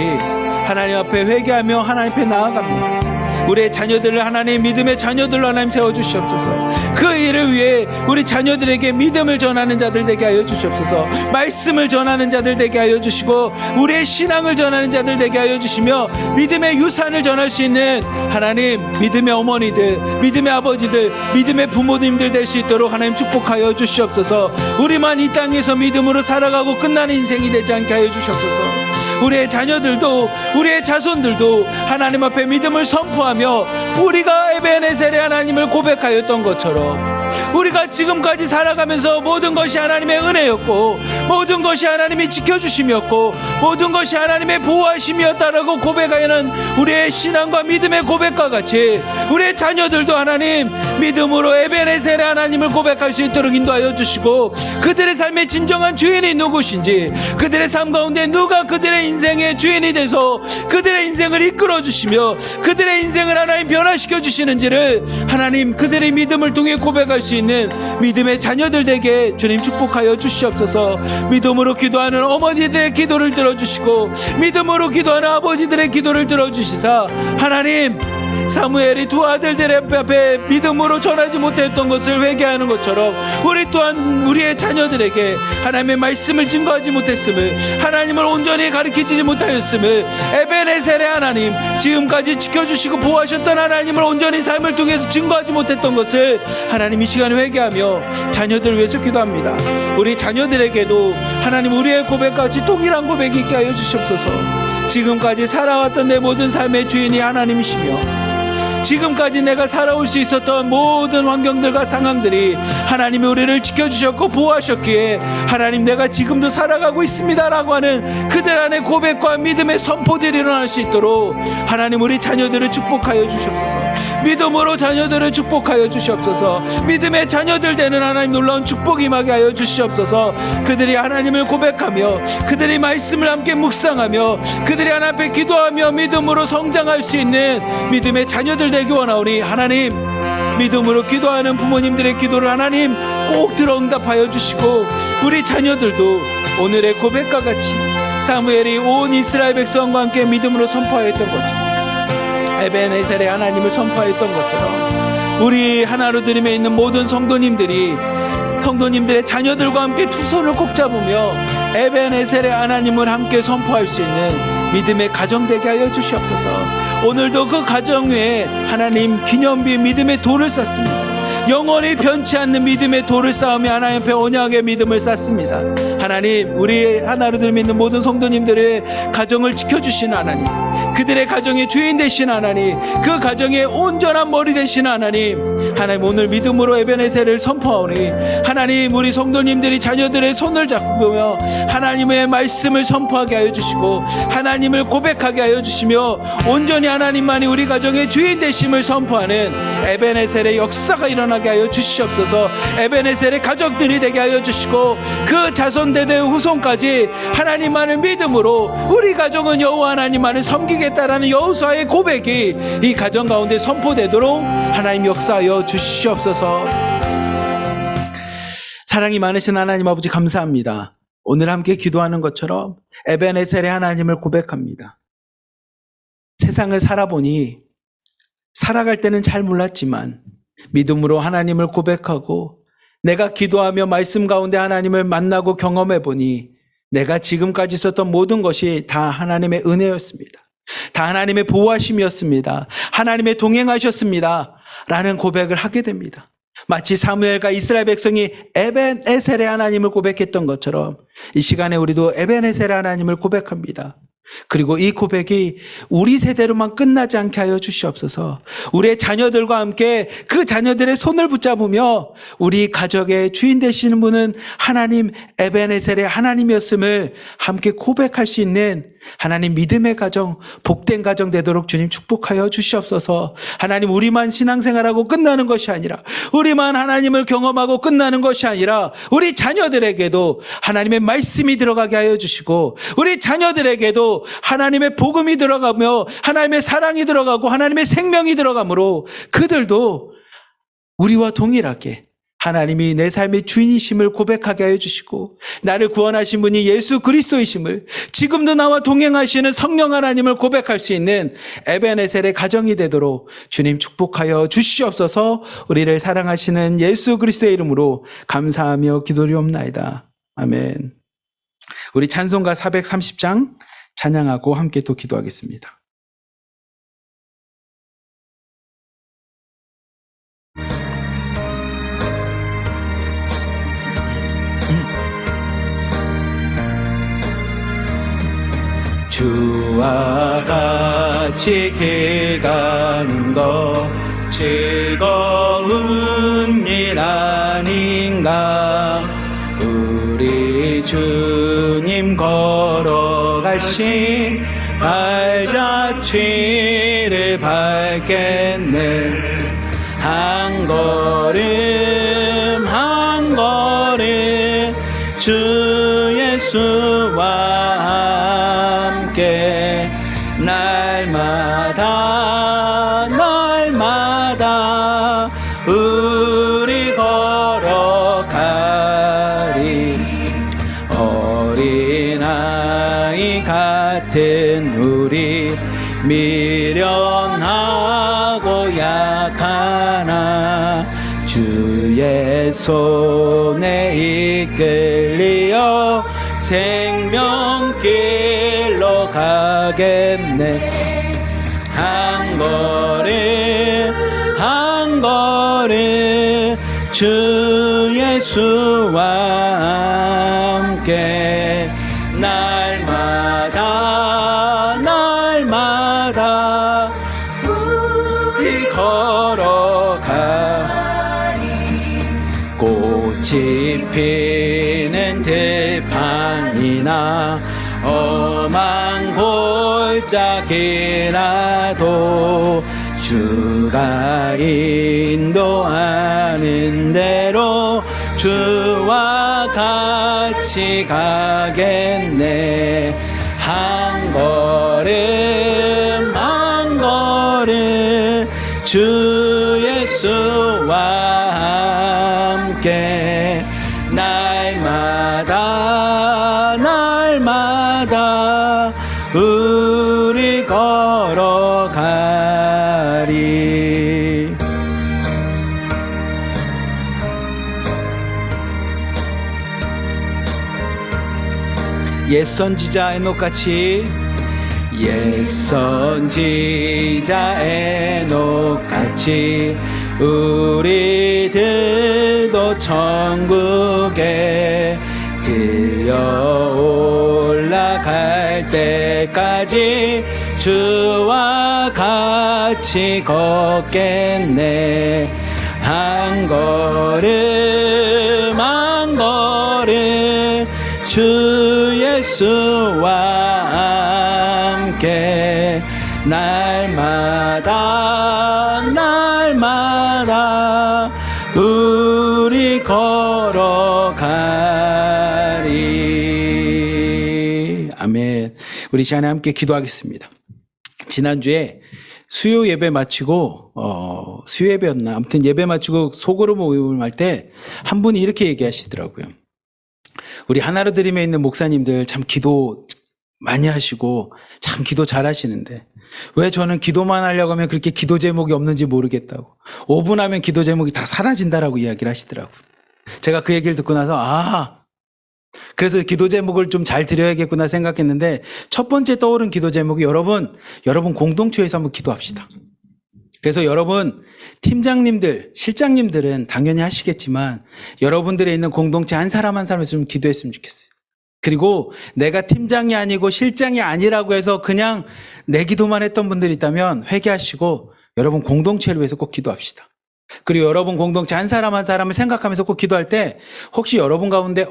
하나님 앞에 회개하며 하나님 앞에 나아갑니다. 우리의 자녀들을 하나님 믿음의 자녀들로 하나님 세워주시옵소서. 그 일을 위해 우리 자녀들에게 믿음을 전하는 자들 되게 하여 주시옵소서. 말씀을 전하는 자들 되게 하여 주시고 우리의 신앙을 전하는 자들 되게 하여 주시며 믿음의 유산을 전할 수 있는 하나님 믿음의 어머니들, 믿음의 아버지들, 믿음의 부모님들 될 수 있도록 하나님 축복하여 주시옵소서. 우리만 이 땅에서 믿음으로 살아가고 끝나는 인생이 되지 않게 하여 주시옵소서. 우리의 자녀들도 우리의 자손들도 하나님 앞에 믿음을 선포하며 우리가 에베네셀의 하나님을 고백하였던 것처럼 우리가 지금까지 살아가면서 모든 것이 하나님의 은혜였고 모든 것이 하나님이 지켜주심이었고 모든 것이 하나님의 보호하심이었다라고 고백하는 우리의 신앙과 믿음의 고백과 같이 우리의 자녀들도 하나님 믿음으로 에베네셀의 하나님을 고백할 수 있도록 인도하여 주시고 그들의 삶의 진정한 주인이 누구신지 그들의 삶 가운데 누가 그들의 인생의 주인이 돼서 그들의 인생을 이끌어 주시며 그들의 인생을 하나님 변화시켜 주시는지를 하나님 그들의 믿음을 통해 고백할 수 있는 믿음의 자녀들 되게 주님 축복하여 주시옵소서. 믿음으로 기도하는 어머니들의 기도를 들어주시고 믿음으로 기도하는 아버지들의 기도를 들어주시사 하나님 사무엘이 두 아들들의 앞에 믿음으로 전하지 못했던 것을 회개하는 것처럼 우리 또한 우리의 자녀들에게 하나님의 말씀을 증거하지 못했음을 하나님을 온전히 가르치지 못하였음을 에베네셀의 하나님 지금까지 지켜주시고 보호하셨던 하나님을 온전히 삶을 통해서 증거하지 못했던 것을 하나님 이 시간에 회개하며 자녀들을 위해서 기도합니다. 우리 자녀들에게도 하나님 우리의 고백같이 동일한 고백이 있게 하여 주시옵소서. 지금까지 살아왔던 내 모든 삶의 주인이 하나님이시며 지금까지 내가 살아올 수 있었던 모든 환경들과 상황들이 하나님이 우리를 지켜주셨고 보호하셨기에 하나님 내가 지금도 살아가고 있습니다 라고 하는 그들 안에 고백과 믿음의 선포들이 일어날 수 있도록 하나님 우리 자녀들을 축복하여 주시옵소서. 믿음으로 자녀들을 축복하여 주시옵소서. 믿음의 자녀들 되는 하나님 놀라운 축복이 임하게 하여 주시옵소서. 그들이 하나님을 고백하며 그들이 말씀을 함께 묵상하며 그들이 하나님 앞에 기도하며 믿음으로 성장할 수 있는 믿음의 자녀들 되기 원하오니 하나님 믿음으로 기도하는 부모님들의 기도를 하나님 꼭 들어 응답하여 주시고 우리 자녀들도 오늘의 고백과 같이 사무엘이 온 이스라엘 백성과 함께 믿음으로 선포하였던 것처럼 에베네셀의 하나님을 선포하였던 것처럼 우리 하나로 드림에 있는 모든 성도님들의 자녀들과 함께 두 손을 꼭 잡으며 에베네셀의 하나님을 함께 선포할 수 있는 믿음의 가정 되게 하여 주시옵소서. 오늘도 그 가정 위에 하나님 기념비 믿음의 돌을 쌓습니다. 영원히 변치 않는 믿음의 돌을 쌓으며 하나님 앞에 언약의 믿음을 쌓습니다. 하나님, 우리 하나를 믿는 모든 성도님들의 가정을 지켜주시는 하나님, 그들의 가정의 주인 되신 하나님, 그 가정의 온전한 머리 되신 하나님, 하나님 오늘 믿음으로 에베네셀을 선포하오니 하나님, 우리 성도님들이 자녀들의 손을 잡으며 하나님의 말씀을 선포하게 하여 주시고 하나님을 고백하게 하여 주시며 온전히 하나님만이 우리 가정의 주인 되심을 선포하는 에베네셀의 역사가 일어나게 하여 주시옵소서. 에베네셀의 가족들이 되게 하여 주시고 그 자손대대 후손까지 하나님만을 믿음으로 우리 가족은 여호와 하나님만을 섬기겠다라는 여호수아의 고백이 이 가정 가운데 선포되도록 하나님 역사하여 주시옵소서. 사랑이 많으신 하나님 아버지 감사합니다. 오늘 함께 기도하는 것처럼 에베네셀의 하나님을 고백합니다. 세상을 살아보니 살아갈 때는 잘 몰랐지만 믿음으로 하나님을 고백하고 내가 기도하며 말씀 가운데 하나님을 만나고 경험해 보니 내가 지금까지 있었던 모든 것이 다 하나님의 은혜였습니다. 다 하나님의 보호하심이었습니다. 하나님의 동행하셨습니다. 라는 고백을 하게 됩니다. 마치 사무엘과 이스라엘 백성이 에베네셀의 하나님을 고백했던 것처럼 이 시간에 우리도 에베네셀의 하나님을 고백합니다. 그리고 이 고백이 우리 세대로만 끝나지 않게 하여 주시옵소서. 우리의 자녀들과 함께 그 자녀들의 손을 붙잡으며 우리 가족의 주인 되시는 분은 하나님 에베네셀의 하나님이었음을 함께 고백할 수 있는 하나님 믿음의 가정, 복된 가정 되도록 주님 축복하여 주시옵소서. 하나님, 우리만 신앙생활하고 끝나는 것이 아니라, 우리만 하나님을 경험하고 끝나는 것이 아니라 우리 자녀들에게도 하나님의 말씀이 들어가게 하여 주시고 우리 자녀들에게도 하나님의 복음이 들어가며 하나님의 사랑이 들어가고 하나님의 생명이 들어가므로 그들도 우리와 동일하게 하나님이 내 삶의 주인이심을 고백하게 하여 주시고 나를 구원하신 분이 예수 그리스도이심을 지금도 나와 동행하시는 성령 하나님을 고백할 수 있는 에베네셀의 가정이 되도록 주님 축복하여 주시옵소서. 우리를 사랑하시는 예수 그리스도의 이름으로 감사하며 기도리옵나이다. 아멘. 우리 찬송가 430장 찬양하고 함께 또 기도하겠습니다. 주와 같이 길 가는 것 즐거운 일 아닌가. 우리 주님 걸어가신 발자취를 밟겠네. 한 걸음 한 걸음 주 예수와 함께 날마다 날마다 우리 걸어가리. 어린아이 같은 우리 미련하고 약하나 주의 손에 이끌리어 생명길로 가겠네. 한 걸음 한 걸음 주 예수와 함께 날마다 날마다 우리 걸어가. 꽃이 피는 들판이나 험한 골짜기라도 주가 인도하는 대로 주와 같이 가겠네. 한 걸음 한 걸음 주 예수와 함께 날마다 날마다 우리 걸어가리. 옛 선지자 에녹같이 옛 선지자 에녹같이 우리들도 천국에 들려 올라갈 때까지 주와 같이 걷겠네. 한 걸음 한 걸음 주 예수와 함께 날마다 날마다 우리 걸어가리. 아멘. 우리 시간에 함께 기도하겠습니다. 지난주에 수요 예배 마치고 수요 예배였나 아무튼 예배 마치고 소그룹 모임을 할 때 한 분이 이렇게 얘기하시더라고요. 우리 하나로 드림에 있는 목사님들 참 기도 많이 하시고 참 기도 잘 하시는데 왜 저는 기도만 하려고 하면 그렇게 기도 제목이 없는지 모르겠다고, 5분 하면 기도 제목이 다 사라진다라고 이야기를 하시더라고요. 제가 그 얘기를 듣고 나서 그래서 기도 제목을 좀 잘 드려야겠구나 생각했는데, 첫 번째 떠오른 기도 제목이 여러분 공동체에서 한번 기도합시다. 그래서 여러분 팀장님들, 실장님들은 당연히 하시겠지만 여러분들에 있는 공동체 한 사람 한 사람에서 좀 기도했으면 좋겠어요. 그리고 내가 팀장이 아니고 실장이 아니라고 해서 그냥 내 기도만 했던 분들이 있다면 회개하시고 여러분 공동체를 위해서 꼭 기도합시다. 그리고 여러분 공동체 한 사람 한 사람을 생각하면서 꼭 기도할 때 혹시 여러분 가운데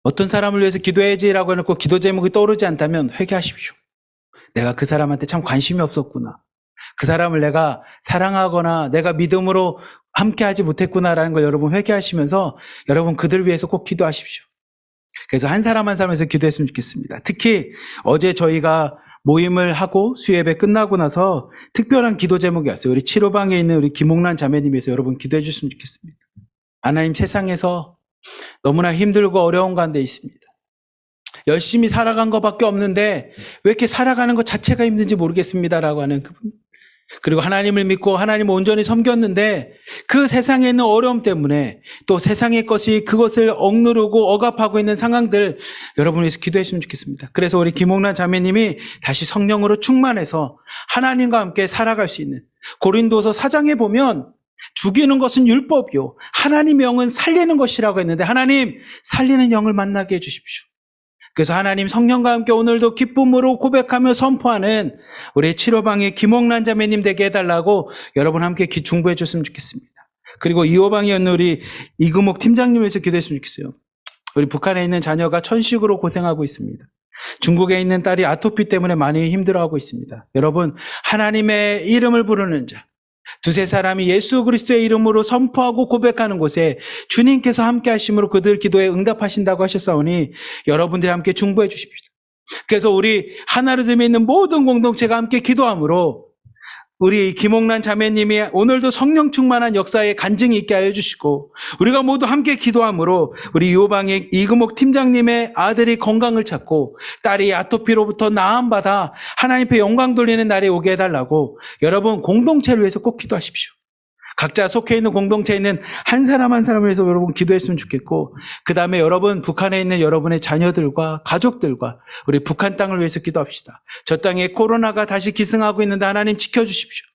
어떤 사람을 위해서 기도해야지라고 해놓고 기도 제목이 떠오르지 않다면 회개하십시오. 내가 그 사람한테 참 관심이 없었구나, 그 사람을 내가 사랑하거나 내가 믿음으로 함께하지 못했구나라는 걸 여러분 회개하시면서 여러분 그들 위해서 꼭 기도하십시오. 그래서 한 사람 한 사람에서 기도했으면 좋겠습니다. 특히 어제 저희가 모임을 하고 수예배 끝나고 나서 특별한 기도 제목이 왔어요. 우리 7호방에 있는 우리 김옥란 자매님께서 여러분 기도해 주셨으면 좋겠습니다. 하나님, 세상에서 너무나 힘들고 어려운 가운데 있습니다. 열심히 살아간 것밖에 없는데 왜 이렇게 살아가는 것 자체가 힘든지 모르겠습니다라고 하는 그분, 그리고 하나님을 믿고 하나님을 온전히 섬겼는데 그 세상에 있는 어려움 때문에 또 세상의 것이 그것을 억누르고 억압하고 있는 상황들 여러분 위해서 기도했으면 좋겠습니다. 그래서 우리 김옥란 자매님이 다시 성령으로 충만해서 하나님과 함께 살아갈 수 있는, 고린도서 4장에 보면 죽이는 것은 율법이요 하나님의 영은 살리는 것이라고 했는데 하나님 살리는 영을 만나게 해주십시오. 그래서 하나님 성령과 함께 오늘도 기쁨으로 고백하며 선포하는 우리 7호방의 김옥란 자매님 되게 해달라고 여러분 함께 중보해 줬으면 좋겠습니다. 그리고 2호방에 있는 우리 이금옥 팀장님에서 기도했으면 좋겠어요. 우리 북한에 있는 자녀가 천식으로 고생하고 있습니다. 중국에 있는 딸이 아토피 때문에 많이 힘들어하고 있습니다. 여러분 하나님의 이름을 부르는 자, 두세 사람이 예수 그리스도의 이름으로 선포하고 고백하는 곳에 주님께서 함께 하심으로 그들 기도에 응답하신다고 하셨사오니 여러분들이 함께 중보해 주십시오. 그래서 우리 하나로 됨에 있는 모든 공동체가 함께 기도함으로 우리 김옥란 자매님이 오늘도 성령 충만한 역사에 간증이 있게 하여 주시고 우리가 모두 함께 기도함으로 우리 이호방의 이금옥 팀장님의 아들이 건강을 찾고 딸이 아토피로부터 나음받아 하나님 앞에 영광 돌리는 날이 오게 해달라고 여러분 공동체를 위해서 꼭 기도하십시오. 각자 속해 있는 공동체에 있는 한 사람 한 사람을 위해서 여러분 기도했으면 좋겠고, 그 다음에 여러분 북한에 있는 여러분의 자녀들과 가족들과 우리 북한 땅을 위해서 기도합시다. 저 땅에 코로나가 다시 기승하고 있는데 하나님 지켜주십시오.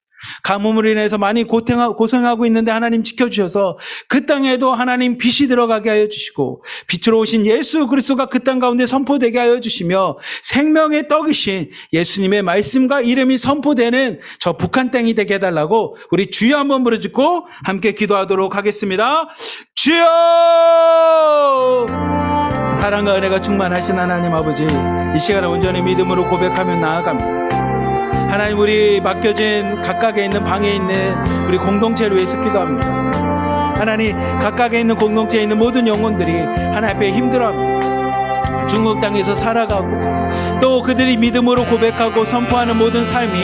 가뭄으로 인해서 많이 고생하고 있는데 하나님 지켜주셔서 그 땅에도 하나님 빛이 들어가게 하여 주시고 빛으로 오신 예수 그리스도가 그 땅 가운데 선포되게 하여 주시며 생명의 떡이신 예수님의 말씀과 이름이 선포되는 저 북한 땅이 되게 해달라고 우리 주여 한번 부르짖고 함께 기도하도록 하겠습니다. 주여! 사랑과 은혜가 충만하신 하나님 아버지, 이 시간에 온전히 믿음으로 고백하며 나아갑니다. 하나님, 우리 맡겨진 각각에 있는 방에 있는 우리 공동체를 위해서 기도합니다. 하나님, 각각에 있는 공동체에 있는 모든 영혼들이 하나님 앞에 힘들어합니다. 중국 땅에서 살아가고 또 그들이 믿음으로 고백하고 선포하는 모든 삶이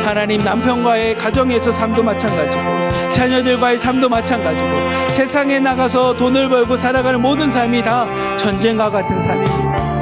하나님 남편과의 가정에서 삶도 마찬가지고 자녀들과의 삶도 마찬가지고 세상에 나가서 돈을 벌고 살아가는 모든 삶이 다 전쟁과 같은 삶입니다.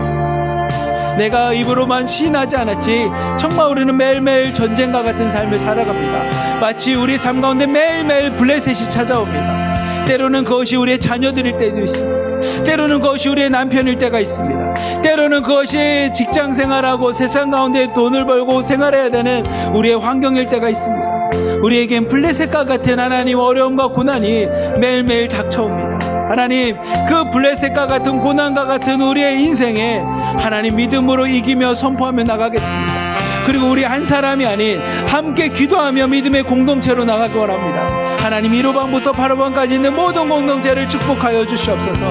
내가 입으로만 시인하지 않았지 정말 우리는 매일매일 전쟁과 같은 삶을 살아갑니다. 마치 우리 삶 가운데 매일매일 블레셋이 찾아옵니다. 때로는 그것이 우리의 자녀들일 때도 있습니다. 때로는 그것이 우리의 남편일 때가 있습니다. 때로는 그것이 직장 생활하고 세상 가운데 돈을 벌고 생활해야 되는 우리의 환경일 때가 있습니다. 우리에겐 블레셋과 같은 하나님 어려움과 고난이 매일매일 닥쳐옵니다. 하나님, 그 블레셋과 같은 고난과 같은 우리의 인생에 하나님 믿음으로 이기며 선포하며 나가겠습니다. 그리고 우리 한 사람이 아닌 함께 기도하며 믿음의 공동체로 나가기 원합니다. 하나님, 1호방부터 8호방까지 있는 모든 공동체를 축복하여 주시옵소서.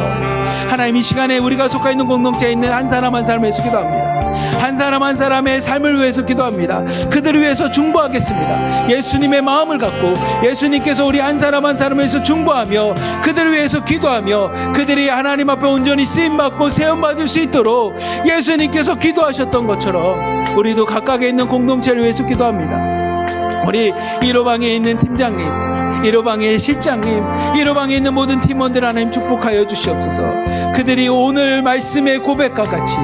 하나님, 이 시간에 우리가 속해 있는 공동체에 있는 한 사람 한 사람을 위해서 기도합니다. 한 사람 한 사람의 삶을 위해서 기도합니다. 그들을 위해서 중보하겠습니다. 예수님의 마음을 갖고 예수님께서 우리 한 사람 한 사람을 위해서 중보하며 그들을 위해서 기도하며 그들이 하나님 앞에 온전히 쓰임받고 세움받을 수 있도록 예수님께서 기도하셨던 것처럼 우리도 각각에 있는 공동체를 위해서 기도합니다. 우리 1호방에 있는 팀장님, 1호방의 실장님, 1호방에 있는 모든 팀원들 하나님 축복하여 주시옵소서. 그들이 오늘 말씀의 고백과 같이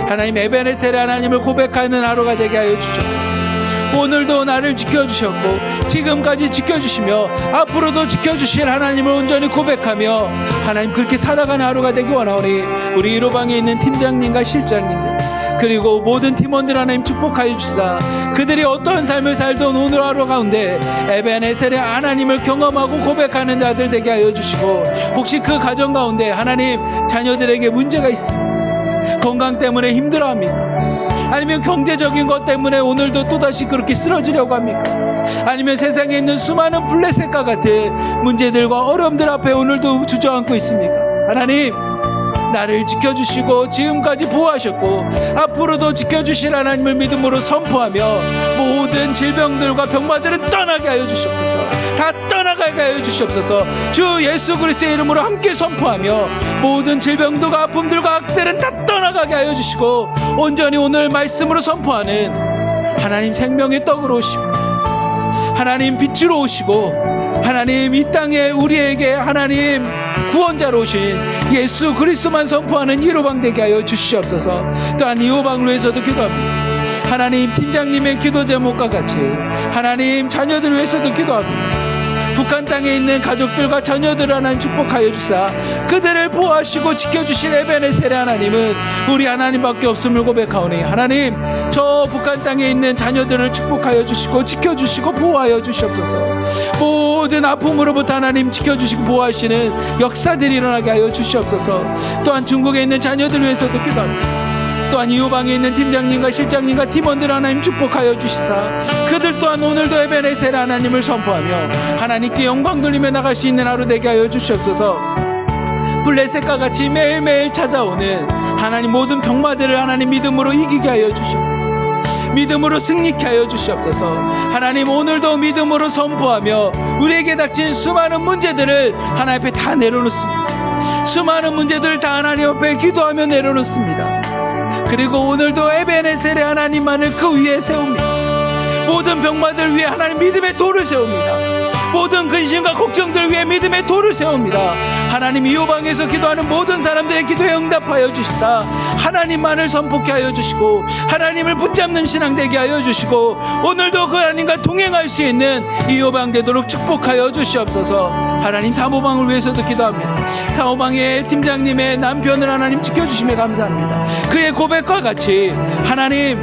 하나님 에베네셀의 하나님을 고백하는 하루가 되게 하여 주시옵소서. 오늘도 나를 지켜주셨고 지금까지 지켜주시며 앞으로도 지켜주실 하나님을 온전히 고백하며 하나님 그렇게 살아가는 하루가 되기 원하오니 우리 1호방에 있는 팀장님과 실장님들 그리고 모든 팀원들 하나님 축복하여 주시사 그들이 어떠한 삶을 살던 오늘 하루 가운데 에베네셀의 하나님을 경험하고 고백하는 자들 되게 하여 주시고 혹시 그 가정 가운데 하나님 자녀들에게 문제가 있습니다. 건강 때문에 힘들어합니까? 아니면 경제적인 것 때문에 오늘도 또다시 그렇게 쓰러지려고 합니까? 아니면 세상에 있는 수많은 블레셋과 같은 문제들과 어려움들 앞에 오늘도 주저앉고 있습니까? 하나님, 나를 지켜주시고 지금까지 보호하셨고 앞으로도 지켜주실 하나님을 믿음으로 선포하며 모든 질병들과 병마들은 떠나게 하여 주시옵소서. 다 떠나가게 하여 주시옵소서. 주 예수 그리스도의 이름으로 함께 선포하며 모든 질병들과 아픔들과 악들은 다 떠나가게 하여 주시고 온전히 오늘 말씀으로 선포하는 하나님 생명의 떡으로 오시고 하나님 빛으로 오시고 하나님 이 땅에 우리에게 하나님 구원자로 오신 예수 그리스도만 선포하는 1호방 되게 하여 주시옵소서. 또한 2호방으로 해서도 기도합니다. 하나님 팀장님의 기도 제목과 같이 하나님 자녀들을 위해서도 기도합니다. 북한 땅에 있는 가족들과 자녀들을 하나님 축복하여 주사 그들을 보호하시고 지켜주실 에베네셀의 하나님은 우리 하나님밖에 없음을 고백하오니 하나님 저 북한 땅에 있는 자녀들을 축복하여 주시고 지켜주시고 보호하여 주시옵소서. 모든 아픔으로부터 하나님 지켜주시고 보호하시는 역사들이 일어나게 하여 주시옵소서. 또한 중국에 있는 자녀들을 위해서도 기도합니다. 또한 2호방에 있는 팀장님과 실장님과 팀원들 하나님 축복하여 주시사 그들 또한 오늘도 에베네셀 하나님을 선포하며 하나님께 영광 돌리며 나갈 수 있는 하루 되게 하여 주시옵소서. 블레셋과 같이 매일매일 찾아오는 하나님 모든 병마들을 하나님 믿음으로 이기게 하여 주시옵소서. 믿음으로 승리케 하여 주시옵소서. 하나님 오늘도 믿음으로 선포하며 우리에게 닥친 수많은 문제들을 하나님 앞에 다 내려놓습니다. 수많은 문제들을 다 하나님 앞에 기도하며 내려놓습니다. 그리고 오늘도 에베네셀의 하나님만을 그 위에 세웁니다. 모든 병마들 위에 하나님 믿음의 돌을 세웁니다. 모든 근심과 걱정들 위에 믿음의 돌을 세웁니다. 하나님 2호방에서 기도하는 모든 사람들의 기도에 응답하여 주시사 하나님만을 선포케 하여 주시고 하나님을 붙잡는 신앙 되게 하여 주시고 오늘도 그 하나님과 동행할 수 있는 2호방 되도록 축복하여 주시옵소서. 하나님 3호방을 위해서도 기도합니다. 4호방의 팀장님의 남편을 하나님 지켜주시며 감사합니다. 그의 고백과 같이 하나님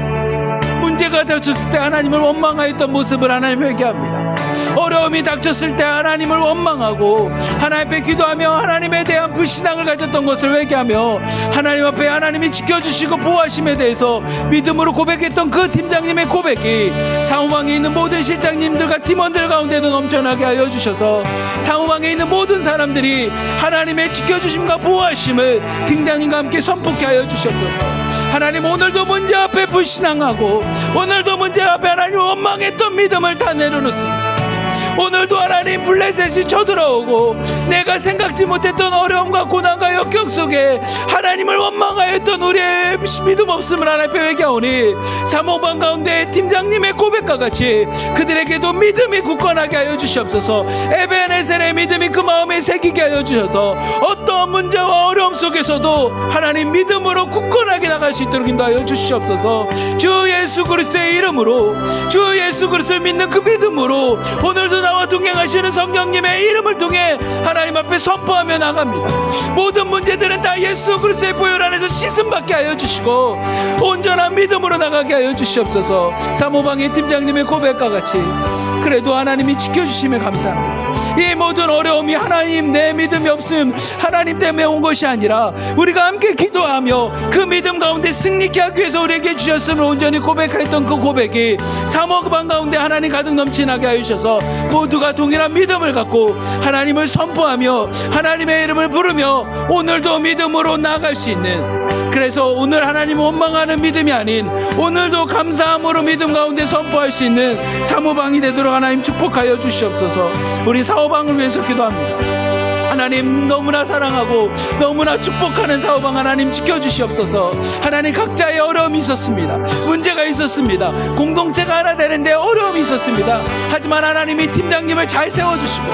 문제가 닥쳤을 때 하나님을 원망하였던 모습을 하나님 회개합니다. 어려움이 닥쳤을 때 하나님을 원망하고 하나님 앞에 기도하며 하나님에 대한 불신앙을 가졌던 것을 회개하며 하나님 앞에 하나님이 지켜주시고 보호하심에 대해서 믿음으로 고백했던 그 팀장님의 고백이 상호방에 있는 모든 실장님들과 팀원들 가운데도 넘쳐나게 하여 주셔서 상호방에 있는 모든 사람들이 하나님의 지켜주심과 보호하심을 팀장님과 함께 선포케 하여 주시옵소서. 하나님 오늘도 문제 앞에 불신앙하고 오늘도 문제 앞에 하나님 원망했던 믿음을 다 내려놓습니다. 오늘도 하나님 블레셋이 쳐들어오고 내가 생각지 못했던 어려움과 고난과 역경 속에 하나님을 원망하였던 우리의 믿음 없음을 하나님 앞에 회개하오니 3호방 가운데 팀장님의 고백과 같이 그들에게도 믿음이 굳건하게 하여 주시옵소서. 에베네셀의 믿음이 그 마음에 새기게 하여 주셔서 어떠한 문제와 어려움 속에서도 하나님 믿음으로 굳건하게 나갈 수 있도록 인도하여 주시옵소서. 주 예수 그리스도의 이름으로 주 예수 그리스도를 믿는 그 믿음으로 오늘도 나와 동행하시는 성령님의 이름을 통해 하나님 앞에 선포하며 나갑니다. 모든 문제들은 다 예수 그리스도의 보혈 안에서 씻음받게 하여 주시고 온전한 믿음으로 나가게 하여 주시옵소서. 사모방의 팀장님의 고백과 같이 그래도 하나님이 지켜주심에 감사합니다. 이 모든 어려움이 하나님 내 믿음이 없음 하나님 때문에 온 것이 아니라 우리가 함께 기도하며 그 믿음 가운데 승리케 하기 위해서 우리에게 주셨음을 온전히 고백했던 그 고백이 사모방 가운데 하나님 가득 넘치나게 하여 주셔서 모두가 동일한 믿음을 갖고 하나님을 선포하며 하나님의 이름을 부르며 오늘도 믿음으로 나아갈 수 있는, 그래서 오늘 하나님 원망하는 믿음이 아닌 오늘도 감사함으로 믿음 가운데 선포할 수 있는 사모방이 되도록 하나님 축복하여 주시옵소서. 우리 사모방을 위해서 기도합니다. 하나님 너무나 사랑하고 너무나 축복하는 사모방 하나님 지켜주시옵소서. 하나님 각자의 어려움이 있었습니다. 문제가 있었습니다. 공동체가 하나 되는데 어려움이 있었습니다. 하지만 하나님이 팀장님을 잘 세워주시고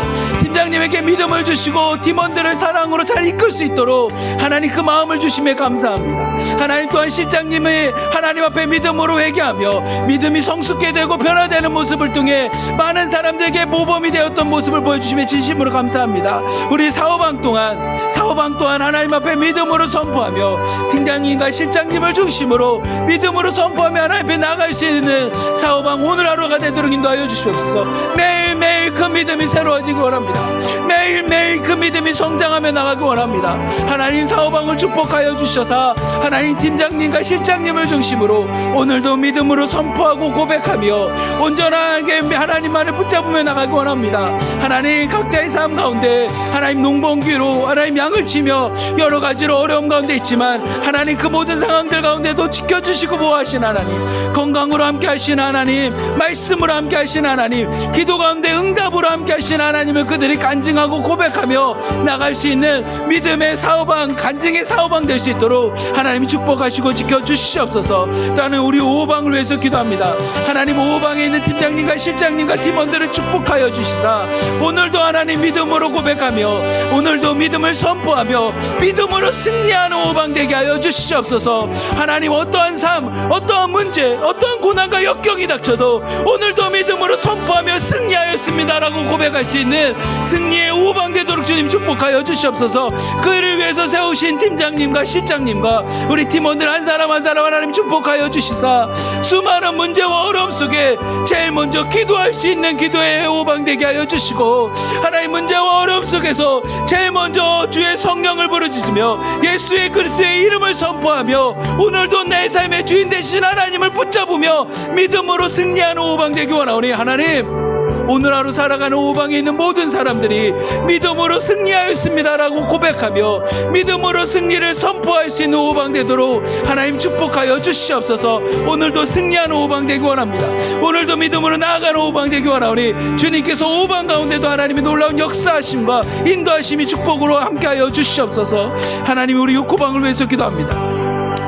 팀장님에게 믿음을 주시고 팀원들을 사랑으로 잘 이끌 수 있도록 하나님 그 마음을 주심에 감사합니다. 하나님 또한 실장님의 하나님 앞에 믿음으로 회개하며 믿음이 성숙게 되고 변화되는 모습을 통해 많은 사람들에게 모범이 되었던 모습을 보여주심에 진심으로 감사합니다. 우리 사후방 또한 하나님 앞에 믿음으로 선포하며 팀장님과 실장님을 중심으로 믿음으로 선포하며 하나님 앞에 나아갈 수 있는 사후방 오늘 하루가 되도록 인도하여 주시옵소서. 매일매일 그 믿음이 새로워지기 원합니다. 매일매일 그 믿음이 성장하며 나가기 원합니다. 하나님 사후방을 축복하여 주셔서 하나님 팀장님과 실장님을 중심으로 오늘도 믿음으로 선포하고 고백하며 온전하게 하나님만을 붙잡으며 나가기 원합니다. 하나님 각자의 삶 가운데 하나님 농번기로 하나님 양을 치며 여러 가지로 어려움 가운데 있지만 하나님 그 모든 상황들 가운데도 지켜주시고 보호하신 하나님, 건강으로 함께 하신 하나님, 말씀으로 함께 하신 하나님, 기도 가운데 응답으로 함께 하신 하나님을 그들이 간증하고 고백하며 나갈 수 있는 믿음의 사후방, 간증의 사후방 될 수 있도록 하나님이 축복하시고 지켜주시옵소서. 또한 우리 5호방을 위해서 기도합니다. 하나님 5호방에 있는 팀장님과 실장님과 팀원들을 축복하여 주시사 오늘도 하나님 믿음으로 고백하며 오늘도 믿음을 선포하며 믿음으로 승리하는 5호방 되게 하여 주시옵소서. 하나님 어떠한 삶, 어떠한 문제, 어떠한 고난과 역경이 닥쳐도 오늘도 믿음으로 선포하며 승리하였습니다라고 고백할 수 있는 승리의 5호방 되도록 주님 축복하여 주시옵소서. 그를 위해서 세우신 팀장님과 실장님과 우리 팀원들 한 사람 한 사람 하나님 축복하여 주시사 수많은 문제와 어려움 속에 제일 먼저 기도할 수 있는 기도의 5호방 되게 하여 주시고 하나님 문제와 어려움 속에서 제일 먼저 주의 성령을 부르짖으며 예수의 그리스도의 이름을 선포하며 오늘도 내 삶의 주인 되신 하나님을 붙잡으며 믿음으로 승리하는 5호방 되기 원하오니 하나님 오늘 하루 살아가는 5호방에 있는 모든 사람들이 믿음으로 승리하였습니다라고 고백하며 믿음으로 승리를 선포할 수 있는 5호방 되도록 하나님 축복하여 주시옵소서. 오늘도 승리하는 5호방 되기 원합니다. 오늘도 믿음으로 나아가는 5호방 되기 원하오니 주님께서 5호방 가운데도 하나님의 놀라운 역사하심과 인도하심이 축복으로 함께하여 주시옵소서. 하나님 우리 6호방을 위해서 기도합니다.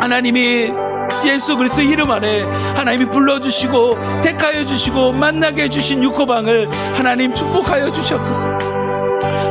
하나님이 예수 그리스도 이름 안에 하나님이 불러주시고 택하여 주시고 만나게 해주신 6호방을 하나님 축복하여 주시옵소서.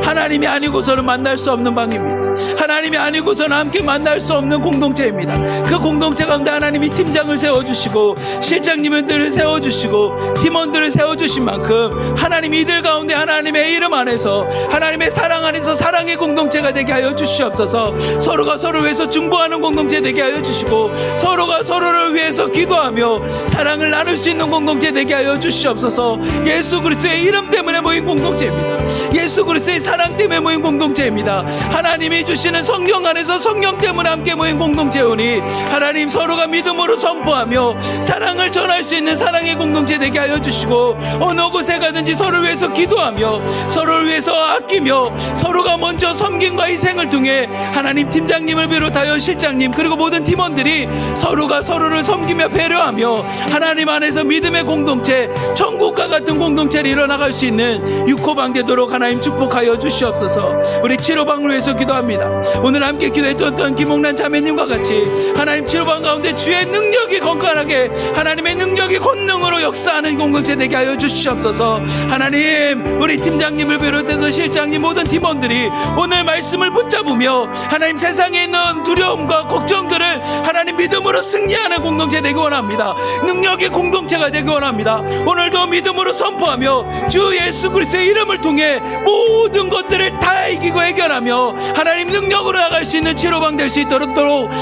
하나님이 아니고서는 만날 수 없는 방입니다. 하나님이 아니고서는 함께 만날 수 없는 공동체입니다. 그 공동체 가운데 하나님이 팀장을 세워주시고 실장님들을 세워주시고 팀원들을 세워주신 만큼 하나님 이들 가운데 하나님의 이름 안에서 하나님의 사랑 안에서 사랑의 공동체가 되게 하여 주시옵소서. 서로가 서로를 위해서 중보하는 공동체 되게 하여 주시고 서로가 서로를 위해서 기도하며 사랑을 나눌 수 있는 공동체 되게 하여 주시옵소서. 예수 그리스도의 이름 때문에 모인 공동체입니다. 예수 그리스도의 사랑 때문에 모인 공동체입니다. 하나님이 주시는 성령 안에서 성령 때문에 함께 모인 공동체오니 하나님 서로가 믿음으로 선포하며 사랑을 전할 수 있는 사랑의 공동체 되게 하여 주시고 어느 곳에 가든지 서로를 위해서 기도하며 서로를 위해서 아끼며 서로가 먼저 섬김과 희생을 통해 하나님 팀장님을 비롯하여 실장님 그리고 모든 팀원들이 서로가 서로를 섬기며 배려하며 하나님 안에서 믿음의 공동체 천국과 같은 공동체를 이뤄나갈 수 있는 6호방 되도록 되도록 하나님 축복하여 주시옵소서. 우리 치료방을 위해서 기도합니다. 오늘 함께 기도했던 김홍란 자매님과 같이 하나님 치료방 가운데 주의 능력이 건강하게 하나님의 능력이 권능으로 역사하는 공동체 되게 하여 주시옵소서. 하나님 우리 팀장님을 비롯해서 실장님 모든 팀원들이 오늘 말씀을 붙잡으며 하나님 세상에 있는 두려움과 걱정들을 하나님 믿음으로 승리하는 공동체 되기 원합니다. 능력의 공동체가 되기 원합니다. 오늘도 믿음으로 선포하며 주 예수 그리스도의 이름을 통해 모든 것들을 다 이기고 해결하며 하나님 능력으로 나갈 수 있는 치료방 될 수 있도록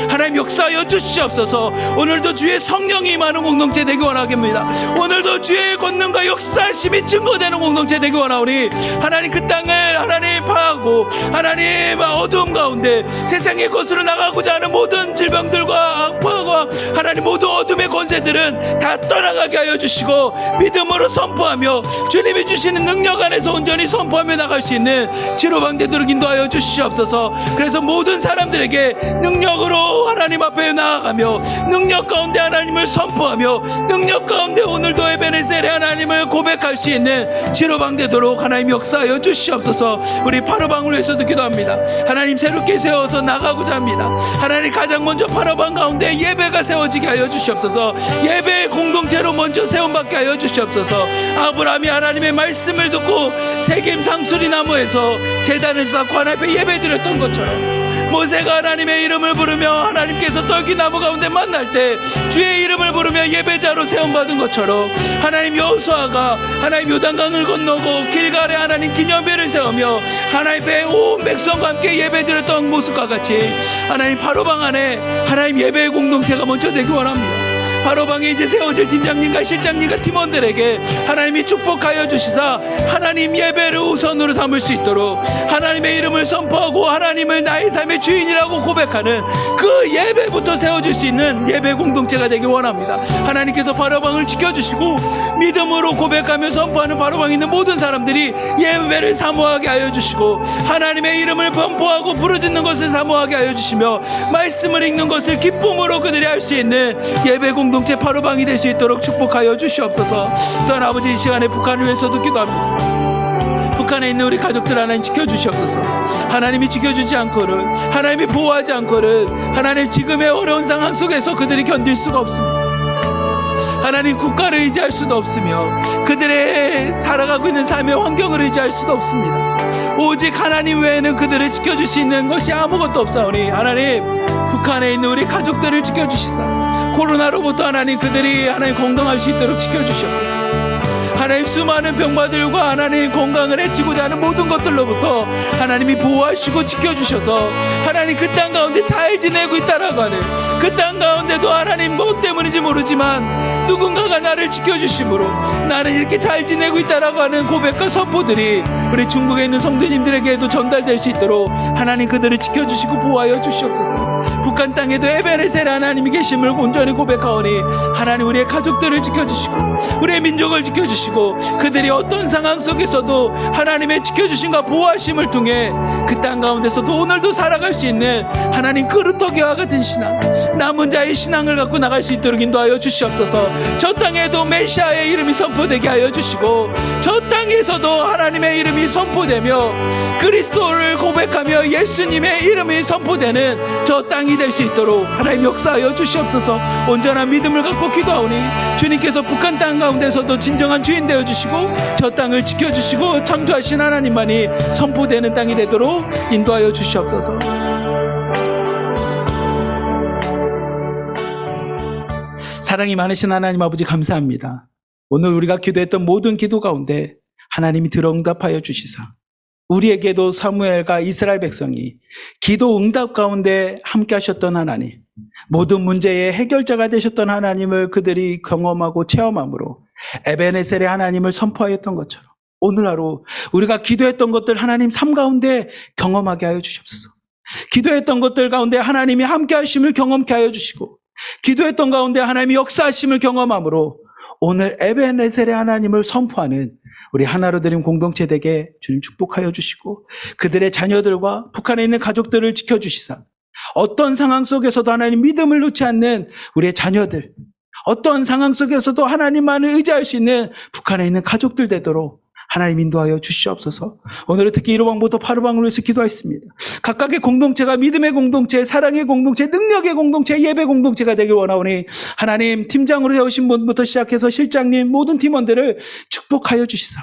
하나님 역사하여 주시옵소서. 오늘도 주의 성령이 임하는 공동체 되기 원합니다. 오늘도 주의 권능과 역사심이 증거되는 공동체 되기 원하오니 하나님 그 땅을 하나님 파하고 하나님 어두움 가운데 세상의 것으로 나가고자 하는 모든 질병들과 악파와 하나님 모든 어둠의 권세들은 다 떠나가게 하여 주시고 믿음으로 선포하며 주님이 주시는 능력 안에서 온전히 선포하며 나갈 수 있는 치료방 되도록 인도하여 주시옵소서. 그래서 모든 사람들에게 능력으로 하나님 앞에 나아가며 능력 가운데 하나님을 선포하며 능력 가운데 오늘도 에베네셀의 하나님을 고백할 수 있는 치료방 되도록 하나님 역사하여 주시옵소서. 우리 파로방을 위해서도 기도합니다. 하나님 새롭게 세워서 나가고자 합니다. 하나님 가장 먼저 파로방 가운데 예배가 세워지게 하여 주시옵소서. 예배의 공동체로 먼저 세움받게 하여 주시옵소서. 아브라함이 하나님의 말씀을 듣고 세겜 상수리 나무에서 제단을 쌓고 하나님 앞에 예배드렸던 것처럼 모세가 하나님의 이름을 부르며 하나님께서 떨기나무 가운데 만날 때 주의 이름을 부르며 예배자로 세움받은 것처럼 하나님 여호수아가 하나님 요단강을 건너고 길갈에 하나님 기념회를 세우며 하나님 앞에 온 백성과 함께 예배드렸던 모습과 같이 하나님 바로방 안에 하나님 예배의 공동체가 먼저 되기 원합니다. 바로방에 이제 세워질 팀장님과 실장님과 팀원들에게 하나님이 축복하여 주시사 하나님 예배를 우선으로 삼을 수 있도록 하나님의 이름을 선포하고 하나님을 나의 삶의 주인이라고 고백하는 그 예배부터 세워질 수 있는 예배 공동체가 되길 원합니다. 하나님께서 바로방을 지켜주시고 믿음으로 고백하며 선포하는 바로방에 있는 모든 사람들이 예배를 사모하게 하여 주시고 하나님의 이름을 선포하고 부르짖는 것을 사모하게 하여 주시며 말씀을 읽는 것을 기쁨으로 그들이 할 수 있는 예배 공동체 바로방이 될 수 있도록 축복하여 주시옵소서. 또한 아버지 이 시간에 북한을 위해서도 기도합니다. 북한에 있는 우리 가족들 하나님 지켜주시옵소서. 하나님이 지켜주지 않고는 하나님이 보호하지 않고는 하나님 지금의 어려운 상황 속에서 그들이 견딜 수가 없습니다. 하나님 국가를 의지할 수도 없으며 그들의 살아가고 있는 삶의 환경을 의지할 수도 없습니다. 오직 하나님 외에는 그들을 지켜줄 수 있는 것이 아무것도 없사오니 하나님 북한에 있는 우리 가족들을 지켜주시사 코로나로부터 하나님 그들이 하나님 건강할 수 있도록 지켜주시옵소서. 하나님 수많은 병마들과 하나님 건강을 해치고자 하는 모든 것들로부터 하나님이 보호하시고 지켜주셔서 하나님 그 땅 가운데 잘 지내고 있다라고 하는 그 땅 가운데도 하나님 뭐 때문인지 모르지만 누군가가 나를 지켜주심으로 나는 이렇게 잘 지내고 있다라고 하는 고백과 선포들이 우리 중국에 있는 성도님들에게도 전달될 수 있도록 하나님 그들을 지켜주시고 보호하여 주시옵소서. 북한 땅에도 에베네셀 하나님이 계심을 온전히 고백하오니 하나님 우리의 가족들을 지켜주시고 우리의 민족을 지켜주시고 그들이 어떤 상황 속에서도 하나님의 지켜주심과 보호하심을 통해 그 땅 가운데서도 오늘도 살아갈 수 있는 하나님 그루터기와 같은 신앙 남은 자의 신앙을 갖고 나갈 수 있도록 인도하여 주시옵소서. 저 땅에도 메시아의 이름이 선포되게 하여 주시고 저 땅에서도 하나님의 이름이 선포되며 그리스도를 고백하며 예수님의 이름이 선포되는 저 땅이 될 수 있도록 하나님 역사하여 주시옵소서. 온전한 믿음을 갖고 기도하오니 주님께서 북한 땅 가운데서도 진정한 주인 되어 주시고 저 땅을 지켜주시고 창조하신 하나님만이 선포되는 땅이 되도록 인도하여 주시옵소서. 사랑이 많으신 하나님 아버지 감사합니다. 오늘 우리가 기도했던 모든 기도 가운데 하나님이 들어 응답하여 주시사 우리에게도 사무엘과 이스라엘 백성이 기도 응답 가운데 함께 하셨던 하나님, 모든 문제의 해결자가 되셨던 하나님을 그들이 경험하고 체험함으로 에베네셀의 하나님을 선포하였던 것처럼 오늘 하루 우리가 기도했던 것들 하나님 삶 가운데 경험하게 하여 주시옵소서. 기도했던 것들 가운데 하나님이 함께 하심을 경험케 하여 주시고 기도했던 가운데 하나님이 역사하심을 경험함으로 오늘 에베네셀의 하나님을 선포하는 우리 하나로 드림 공동체 되게 주님 축복하여 주시고 그들의 자녀들과 북한에 있는 가족들을 지켜주시사 어떤 상황 속에서도 하나님 믿음을 놓지 않는 우리의 자녀들, 어떤 상황 속에서도 하나님만을 의지할 수 있는 북한에 있는 가족들 되도록 하나님 인도하여 주시옵소서. 오늘은 특히 1호방부터 8호방을 위해서 기도했습니다. 각각의 공동체가 믿음의 공동체, 사랑의 공동체, 능력의 공동체, 예배 공동체가 되길 원하오니 하나님 팀장으로 세우신 분부터 시작해서 실장님 모든 팀원들을 축복하여 주시사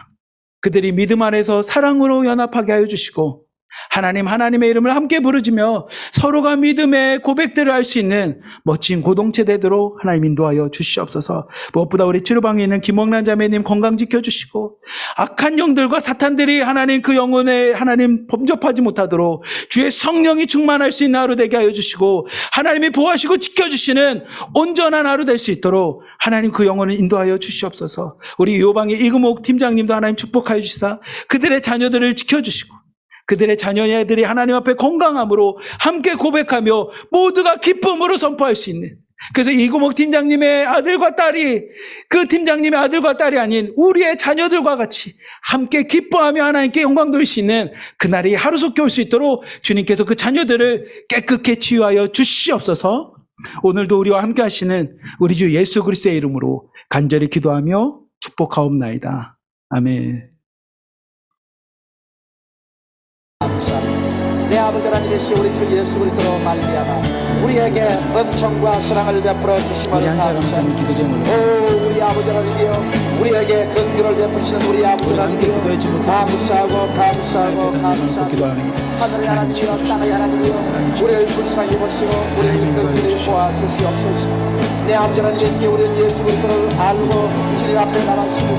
그들이 믿음 안에서 사랑으로 연합하게 하여 주시고 하나님, 하나님의 이름을 함께 부르짖며 서로가 믿음의 고백들을 할 수 있는 멋진 공동체 되도록 하나님 인도하여 주시옵소서. 무엇보다 우리 치료방에 있는 김옥란 자매님 건강 지켜주시고 악한 영들과 사탄들이 하나님 그 영혼에 하나님 범접하지 못하도록 주의 성령이 충만할 수 있는 하루 되게 하여 주시고 하나님이 보호하시고 지켜주시는 온전한 하루 될 수 있도록 하나님 그 영혼을 인도하여 주시옵소서. 우리 요방의 이금옥 팀장님도 하나님 축복하여 주시사 그들의 자녀들을 지켜주시고 그들의 자녀들이 하나님 앞에 건강함으로 함께 고백하며 모두가 기쁨으로 선포할 수 있는 그래서 이구목 팀장님의 아들과 딸이 그 팀장님의 아들과 딸이 아닌 우리의 자녀들과 같이 함께 기뻐하며 하나님께 영광 돌릴 수 있는 그날이 하루속히 올 수 있도록 주님께서 그 자녀들을 깨끗게 치유하여 주시옵소서. 오늘도 우리와 함께 하시는 우리 주 예수 그리스도의 이름으로 간절히 기도하며 축복하옵나이다. 아멘. 내 아버지 하나님 계시 우리 주 예수 그리스도로 말미암아 우리에게 은총과 사랑을 베풀어 주심을 우리 한 사람 한 사람 기도 제목으로 오 우리 아버지 하나님이여 우리에게 긍휼을 베푸시는 우리 아버지 우리 함께 기도했지 하나님이여 못하고 감사하고 기도하는 하늘의 하나님이여 땅의 하나님이여 우리를 불쌍히 보시고 우리를 긍휼히 보아 주시옵소서. 내 아버지 하나님 계시 우리는 예수 그리스도를 알고 주님 앞에 나가시고